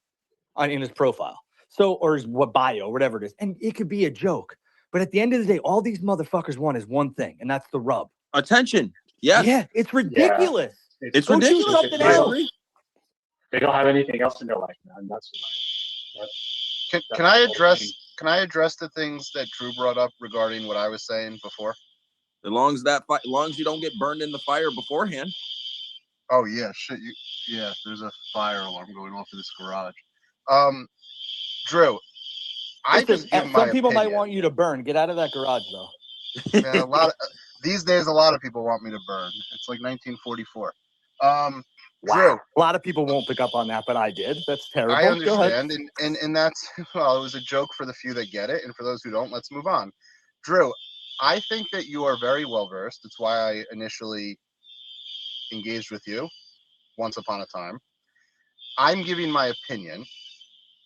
in his profile. So or his bio, whatever it is, and it could be a joke. But at the end of the day, all these motherfuckers want is one thing, and that's the rub. Attention. Yes. Yeah, it's ridiculous. Yeah. It's Go do ridiculous. something I else. agree. They don't have anything else in their life, man. That's Can I address the things that Drew brought up regarding what I was saying before? As long as you don't get burned in the fire beforehand. Oh yeah, shit. There's a fire alarm going off in this garage. Drew, I Listen, just give my some people opinion. might want you to burn. Get out of that garage, though. Yeah, these days, a lot of people want me to burn. It's like 1944. Wow. Drew, A lot of people won't pick up on that, but I did. That's terrible. I Go ahead. understand, and that's well, it was a joke for the few that get it, and for those who don't, let's move on. Drew, I think that you are very well versed. It's why I initially engaged with you once upon a time. I'm giving my opinion.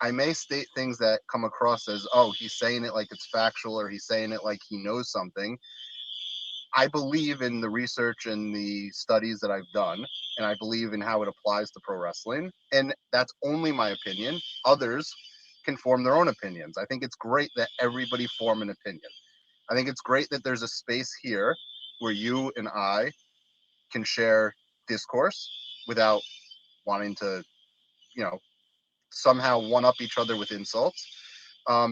I may state things that come across as, oh, he's saying it like it's factual, or he's saying it like he knows something. I believe in the research and the studies that I've done, and I believe in how it applies to pro wrestling. And that's only my opinion. Others can form their own opinions. I think it's great that everybody form an opinion. I think it's great that there's a space here where you and I can share discourse without wanting to, somehow one up each other with insults.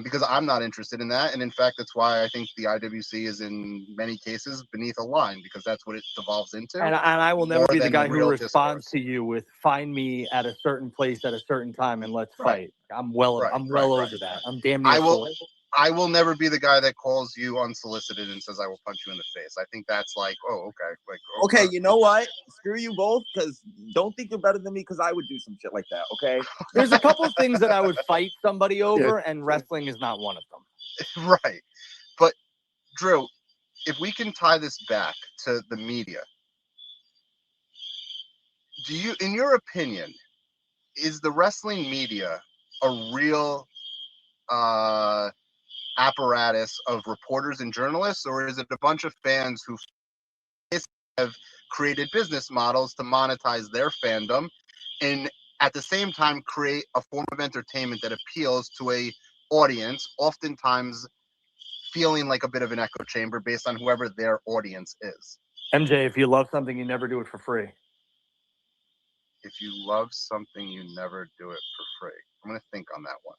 Because I'm not interested in that. And in fact, that's why I think the IWC is in many cases beneath a line, because that's what it devolves into. And I will never more be the than guy who real responds discourse. to you with "find me at a certain place at a certain time and let's fight." I'm well over that. I'm damn near. I will never be the guy that calls you unsolicited and says I will punch you in the face. I think that's like, oh, okay. Like, okay, you know what? Screw you both, because don't think you're better than me, because I would do some shit like that, okay? There's a couple of things that I would fight somebody over, and wrestling is not one of them. Right. But, Drew, if we can tie this back to the media, do you, in your opinion, is the wrestling media a real apparatus of reporters and journalists, or is it a bunch of fans who have created business models to monetize their fandom and at the same time create a form of entertainment that appeals to a audience, oftentimes feeling like a bit of an echo chamber based on whoever their audience is? MJ, if you love something, you never do it for free. If you love something, you never do it for free. I'm going to think on that one.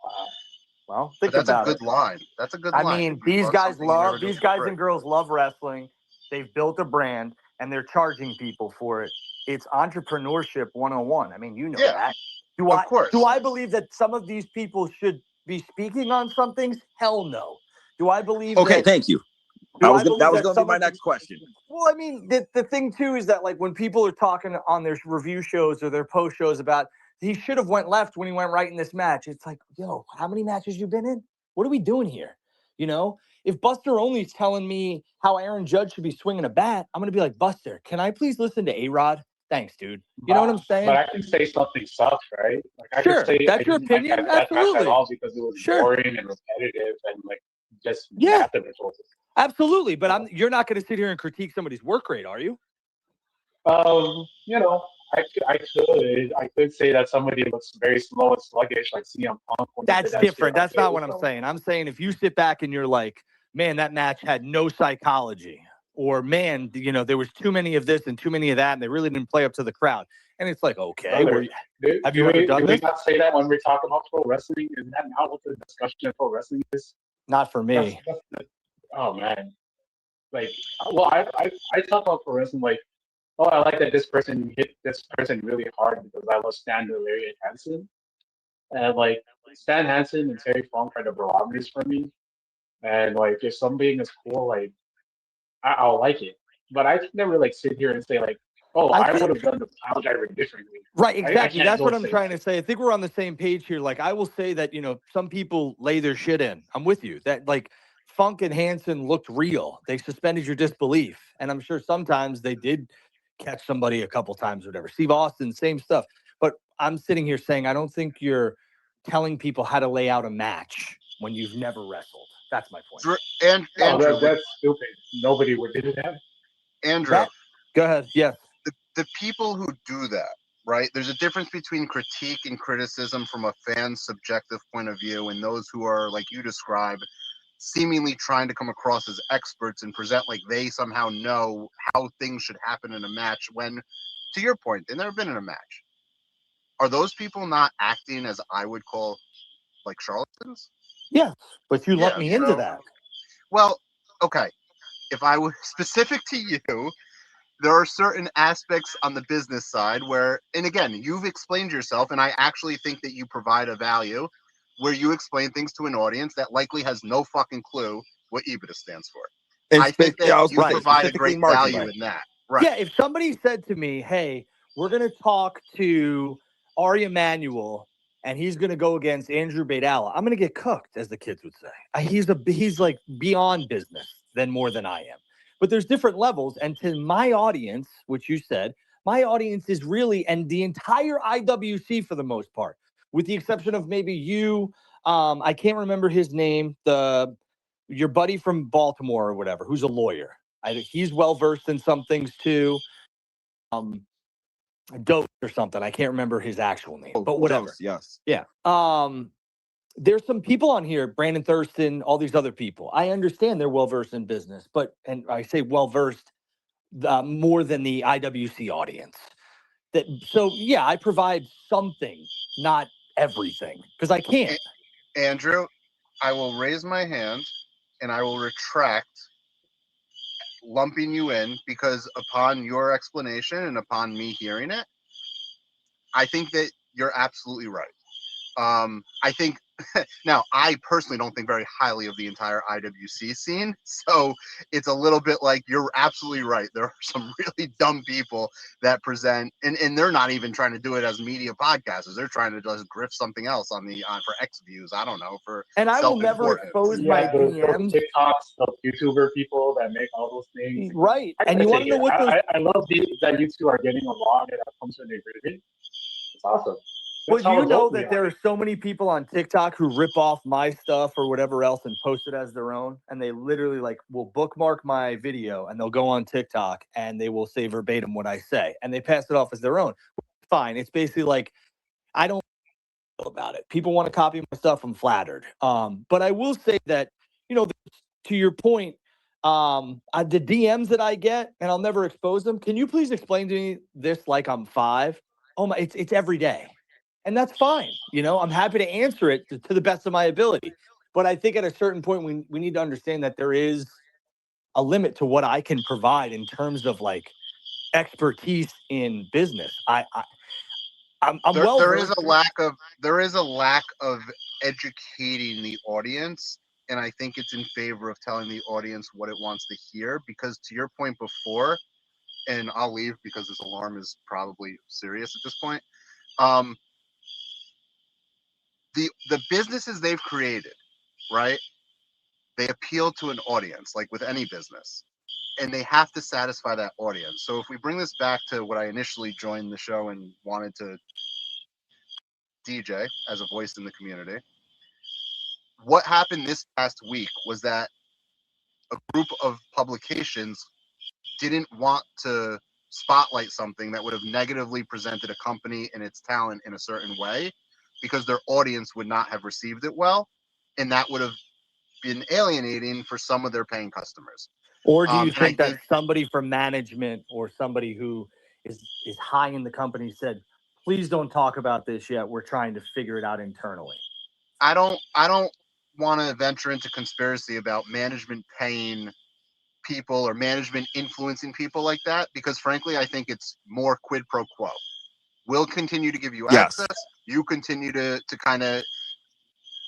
Well, but that's a good line. That's a good line. I mean, these guys and girls love wrestling. They've built a brand, and they're charging people for it. It's entrepreneurship 101. I mean, you know that. Of course. Do I believe that some of these people should be speaking on some things? Hell no. Do I believe Okay, thank you. That was going to be my next question. Well, I mean, the thing, too, is that, like, when people are talking on their review shows or their post shows about he should have went left when he went right in this match, it's like, yo, how many matches you been in? What are we doing here? You know, if Buster Only's telling me how Aaron Judge should be swinging a bat, I'm going to be like, Buster, can I please listen to A-Rod? Thanks, dude. You know what I'm saying? But I can say something sucks, right? Like, I sure, can say that's your opinion. Like that absolutely. at all because it was boring and repetitive and like just absolutely. But you're not going to sit here and critique somebody's work rate, are you? You know, I could say that somebody looks very slow and sluggish, like CM Punk. That's different. That's not what I'm saying. I'm saying if you sit back and you're like, man, that match had no psychology, or man, you know, there was too many of this and too many of that, and they really didn't play up to the crowd. And it's like, okay, have you ever done this? Do we not say that when we talk about pro wrestling? Is that not what the discussion of pro wrestling is? Not for me. Oh man, like, well, I talk about pro wrestling like, oh, I like that this person hit this person really hard because I love Stan and Larry Hansen. And like Stan Hansen and Terry Funk are the barometers for me. And like if something is cool, like I'll like it. But I can never like sit here and say like, Oh, I think- would have done the pile driver differently. Right, I exactly. can't That's go what I'm say trying that. to say. I think we're on the same page here. Like, I will say that, some people lay their shit in. I'm with you. That, like, Funk and Hansen looked real. They suspended your disbelief. And I'm sure sometimes they did catch somebody a couple times or whatever. Steve Austin, same stuff. But I'm sitting here saying I don't think you're telling people how to lay out a match when you've never wrestled. That's my point. And No, Andrew, that's stupid. Nobody would do that. Andrew, Go ahead. Yes. the people who do that, right? There's a difference between critique and criticism from a fan's subjective point of view and those who are, like you describe, seemingly trying to come across as experts and present like they somehow know how things should happen in a match when, to your point, they've never been in a match. Are those people not acting as I would call like charlatans? Yeah, but you let Yeah, me into so- that. Well, okay. If I was specific to you, there are certain aspects on the business side where, and again, you've explained yourself, and I actually think that you provide a value where you explain things to an audience that likely has no fucking clue what EBITDA stands for. I think that you provide a great value in that. Right. Yeah, if somebody said to me, hey, we're going to talk to Ari Emanuel and he's going to go against Andrew Baidala, I'm going to get cooked, as the kids would say. He's like beyond business than more than I am. But there's different levels. And to my audience, which you said, my audience is really, and the entire IWC for the most part, with the exception of maybe you, I can't remember his name, your buddy from Baltimore or whatever, who's a lawyer. He's well versed in some things too. Dose or something. I can't remember his actual name, but whatever. Dose, yes. Yeah. There's some people on here, Brandon Thurston, all these other people. I understand they're well versed in business, and I say well versed more than the IWC audience. So yeah, I provide something, not everything, because I can't. Andrew, I will raise my hand and I will retract lumping you in because upon your explanation and upon me hearing it, I think that you're absolutely right. I think now I personally don't think very highly of the entire IWC scene, so it's a little bit like you're absolutely right. There are some really dumb people that present, and they're not even trying to do it as media podcasters. They're trying to just grift something else on for X views. I don't know, for and I will never expose my DMs. Those TikToks, those YouTuber people that make all those things. Right, and you want to know what those? I love that you two are getting along and have come to an agreement. It's awesome. Well, do you know that there are so many people on TikTok who rip off my stuff or whatever else and post it as their own, and they literally will bookmark my video and they'll go on TikTok and they will say verbatim what I say and they pass it off as their own. Fine, it's basically like I don't know about it. People want to copy my stuff. I'm flattered, but I will say that to your point, the DMs that I get, and I'll never expose them. Can you please explain to me this like I'm 5? Oh my, it's every day. And that's fine. I'm happy to answer it to the best of my ability. But I think at a certain point, we need to understand that there is a limit to what I can provide in terms of like expertise in business. There is a lack of educating the audience, and I think it's in favor of telling the audience what it wants to hear. Because to your point before, and I'll leave because this alarm is probably serious at this point. The businesses they've created, right? They appeal to an audience, like with any business, and they have to satisfy that audience. So if we bring this back to what I initially joined the show and wanted to DJ as a voice in the community, what happened this past week was that a group of publications didn't want to spotlight something that would have negatively presented a company and its talent in a certain way because their audience would not have received it well, and that would have been alienating for some of their paying customers. Or do you think that somebody from management or somebody who is high in the company said, please don't talk about this yet, we're trying to figure it out internally? I don't want to venture into conspiracy about management paying people or management influencing people like that, because frankly I think it's more quid pro quo. We'll continue to give you access, you continue to kind of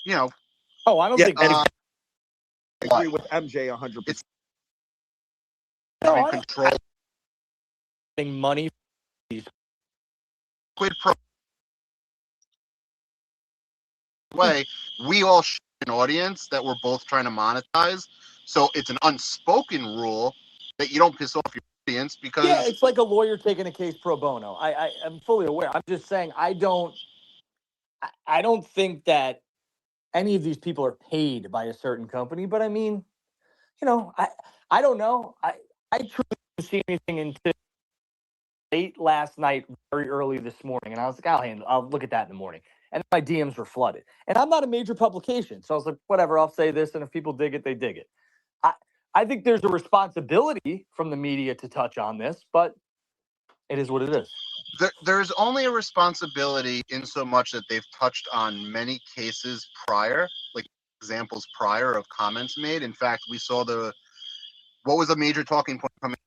I don't think I agree with MJ 100%. Control getting money. Quid pro way, we all share an audience that we're both trying to monetize. So it's an unspoken rule that you don't piss off your audience because Yeah, it's like a lawyer taking a case pro bono. I'm fully aware. I'm just saying I don't think that any of these people are paid by a certain company. But I mean, I don't know. I truly didn't see anything until late last night, very early this morning, and I was like, I'll look at that in the morning. And my DMs were flooded. And I'm not a major publication, so I was like, whatever, I'll say this, and if people dig it, they dig it. I think there's a responsibility from the media to touch on this, but it is what it is. There's only a responsibility in so much that they've touched on many cases prior, like examples prior of comments made. In fact, we saw what was a major talking point coming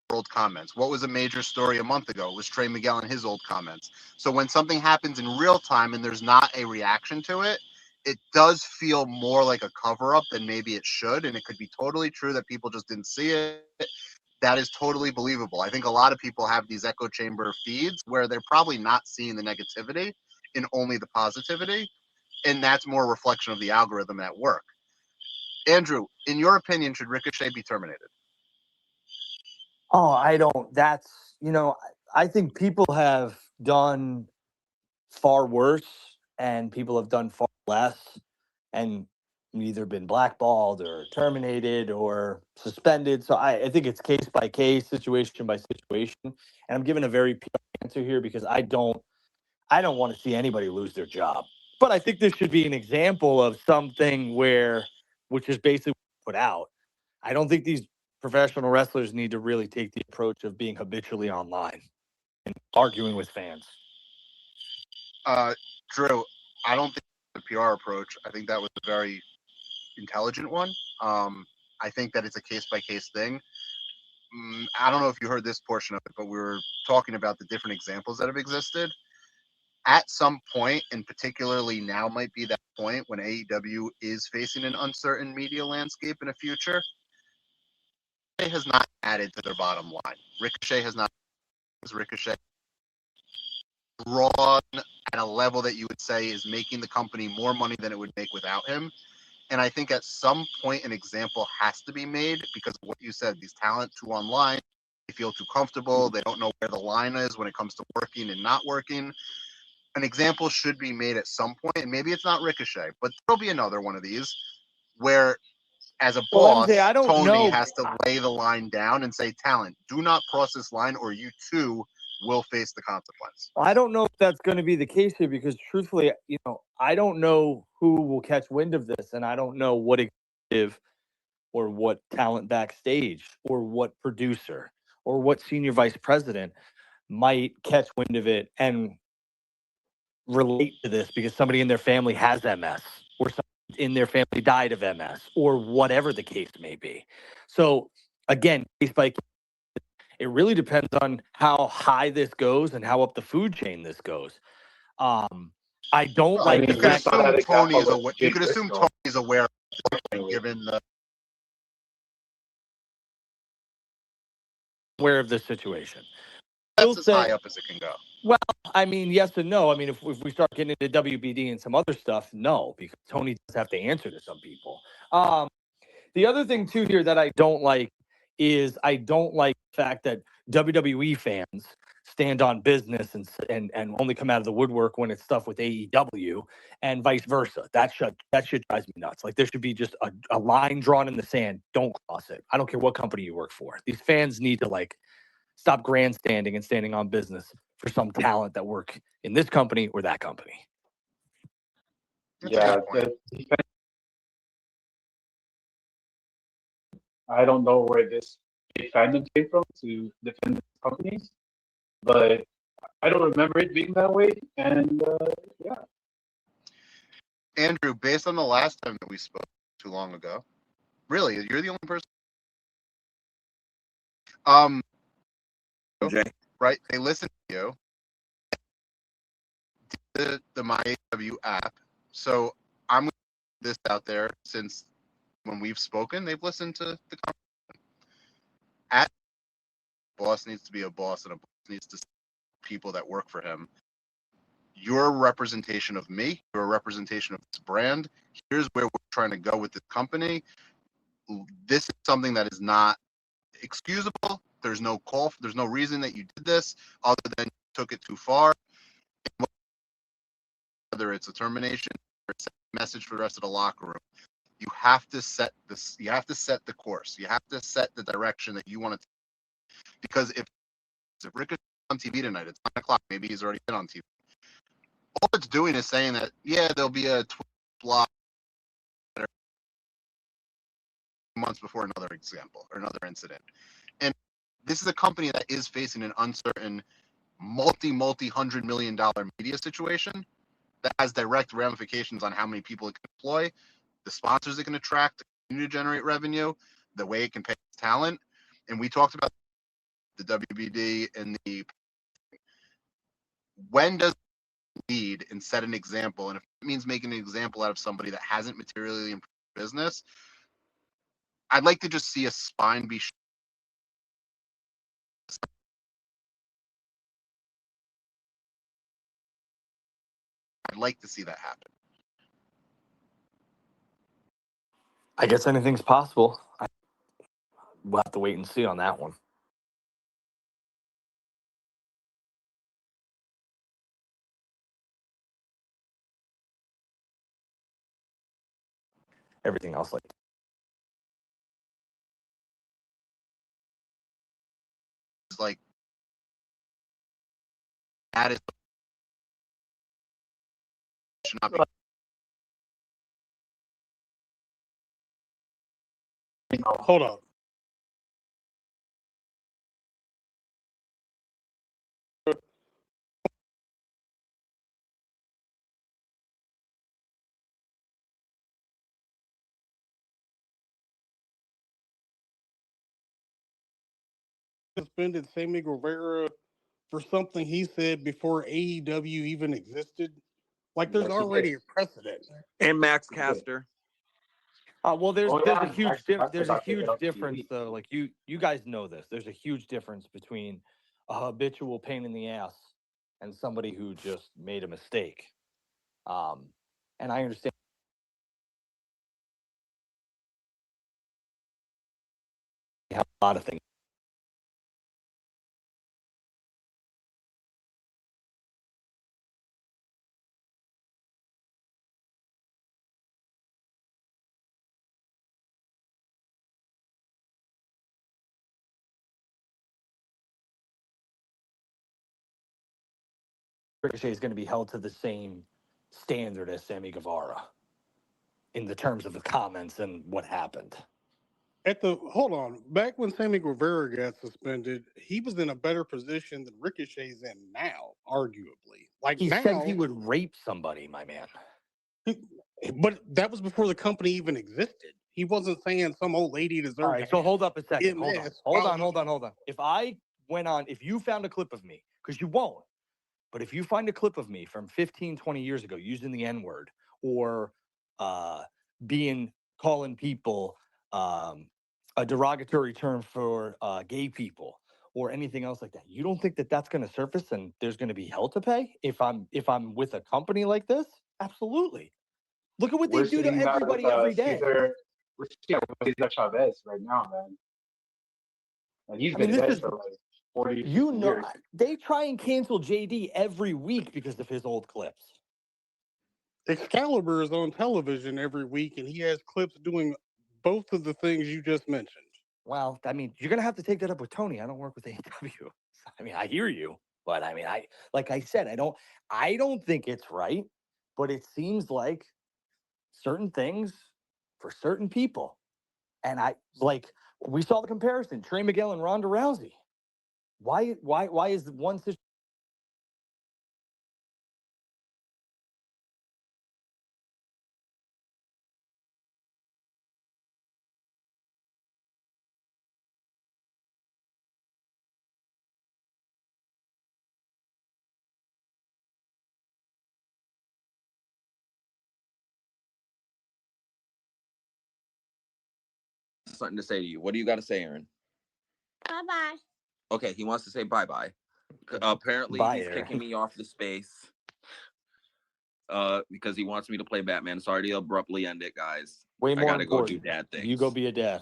old comments. What was a major story a month ago? It was Trey Miguel and his old comments. So when something happens in real time and there's not a reaction to it, it does feel more like a cover-up than maybe it should. And it could be totally true that people just didn't see it. That is totally believable. I think a lot of people have these echo chamber feeds where they're probably not seeing the negativity and only the positivity. And that's more a reflection of the algorithm at work. Andrew, in your opinion, should Ricochet be terminated? Oh, I don't. I think people have done far worse and people have done far less and either been blackballed or terminated or suspended. So I think it's case by case, situation by situation. And I'm giving a very pure answer here because I don't want to see anybody lose their job. But I think this should be an example of something which is basically put out. I don't think these professional wrestlers need to really take the approach of being habitually online and arguing with fans. Drew, I don't think it's a PR approach. I think that was a very intelligent one. I think that it's a case by case thing. I don't know if you heard this portion of it, but we were talking about the different examples that have existed. At some point, and particularly now might be that point when AEW is facing an uncertain media landscape in the future, Ricochet has not added to their bottom line. Ricochet has not. Ricochet drawn at a level that you would say is making the company more money than it would make without him. And I think at some point an example has to be made because of what you said, these talent too online, they feel too comfortable, they don't know where the line is when it comes to working and not working. An example should be made at some point, and maybe it's not Ricochet, but there'll be another one of these where as a boss, Tony has to lay the line down and say, talent, do not cross this line or you too will face the consequence. Well, I don't know if that's going to be the case here because truthfully, I don't know who will catch wind of this and I don't know what executive or what talent backstage or what producer or what senior vice president might catch wind of it and relate to this because somebody in their family has MS or somebody in their family died of MS or whatever the case may be. So again, case by case, it really depends on how high this goes and how up the food chain this goes. I don't like the fact that Tony is aware. You could assume Tony is aware, given the aware of the situation. That's as high up as it can go. Well, I mean, yes and no. I mean, if we start getting into WBD and some other stuff, no, because Tony does have to answer to some people. The other thing too here that I don't like is I don't like the fact that WWE fans stand on business and only come out of the woodwork when it's stuff with AEW and vice versa. That should drive me nuts. Like there should be just a line drawn in the sand. Don't cross it. I don't care what company you work for. These fans need to stop grandstanding and standing on business for some talent that work in this company or that company. Yeah, I don't know where this fandom came from to defend companies, but I don't remember it being that way. And yeah. Andrew, based on the last time that we spoke too long ago, really, you're the only person. Right? They listen to you. The MyAW app. So I'm going to put this out there since when we've spoken, they've listened to the conversation. At boss needs to be a boss, and a boss needs to see people that work for him. You're a representation of me. You're a representation of this brand. Here's where we're trying to go with this company. This is something that is not excusable. There's no call. There's no reason that you did this other than you took it too far. Whether it's a termination or it's a message for the rest of the locker room, you have to set this. You have to set the course. You have to set the direction that you want to take. Because if Ricochet on TV tonight, it's 9 o'clock. Maybe he's already been on TV. All it's doing is saying that, yeah, there'll be a block months before another example or another incident. And this is a company that is facing an uncertain multi-$100 million media situation that has direct ramifications on how many people it can employ, the sponsors it can attract, continue to generate revenue, the way it can pay talent. And we talked about the WBD and the when does lead and set an example, and if it means making an example out of somebody that hasn't materially improved business, I'd like to just see a spine be. I'd like to see that happen. I guess anything's possible. We'll have to wait and see on that one. Everything else, like that is should not be. Hold on. Suspended Sammy Guevara for something he said before AEW even existed. Like, there's already a precedent. And Max Caster. Well, there's Oh, there's yeah, a huge actually, there's a got taken huge off difference TV. though. Like you guys know this. There's a huge difference between a habitual pain in the ass and somebody who just made a mistake. And I understand. A lot of things. Ricochet is going to be held to the same standard as Sammy Guevara in the terms of the comments and what happened. Hold on, back when Sammy Guevara got suspended, he was in a better position than Ricochet's in now, arguably. Like He now, said he would rape somebody, my man. But that was before the company even existed. He wasn't saying some old lady deserved. All right, so hold up a second. MS. Hold on. If you found a clip of me, because you won't, but if you find a clip of me from 15, 20 years ago using the N-word or calling people a derogatory term for gay people or anything else like that, you don't think that that's going to surface and there's going to be hell to pay if I'm with a company like this? Absolutely. Look at what they do to everybody every day. We're seeing that with Cesar Chavez right now, man. And he's been dead for like 40 years. They try and cancel JD every week because of his old clips. Excalibur is on television every week, and he has clips doing both of the things you just mentioned. Well, I mean, you're gonna have to take that up with Tony. I don't work with AEW. I mean, I hear you, but I mean, like I said, I don't think it's right, but it seems like certain things for certain people, and we saw the comparison: Trey Miguel and Ronda Rousey. Why is one situation? Something to say to you. What do you got to say, Aaron? Bye-bye. Okay, he wants to say bye-bye. Apparently, Bye, he's Aaron. kicking me off the space because he wants me to play Batman. Sorry to abruptly end it, guys. Way I more gotta go do important. dad things. You go be a dad.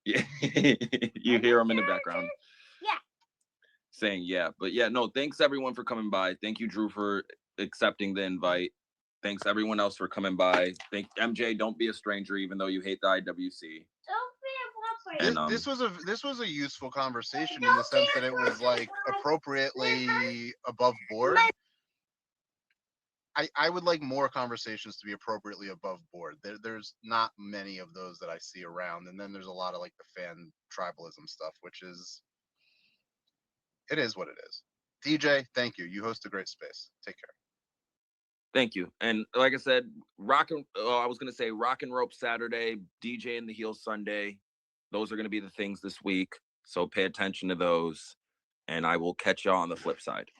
Yeah. Yeah. You hear him in the background Yeah. saying yeah. But yeah, no, thanks everyone for coming by. Thank you, Drew, for accepting the invite. Thanks everyone else for coming by. Thank MJ, don't be a stranger even though you hate the IWC. Don't be a And This was a useful conversation in the sense that it was like appropriately above board. I would like more conversations to be appropriately above board. There's not many of those that I see around, and then there's a lot of like the fan tribalism stuff, which is it is what it is. DJ, thank you. You host a great space. Take care. thank you. And like I said, rock and rope Saturday, DJ and the heel Sunday. Those are going to be the things this week. So pay attention to those. And I will catch y'all on the flip side.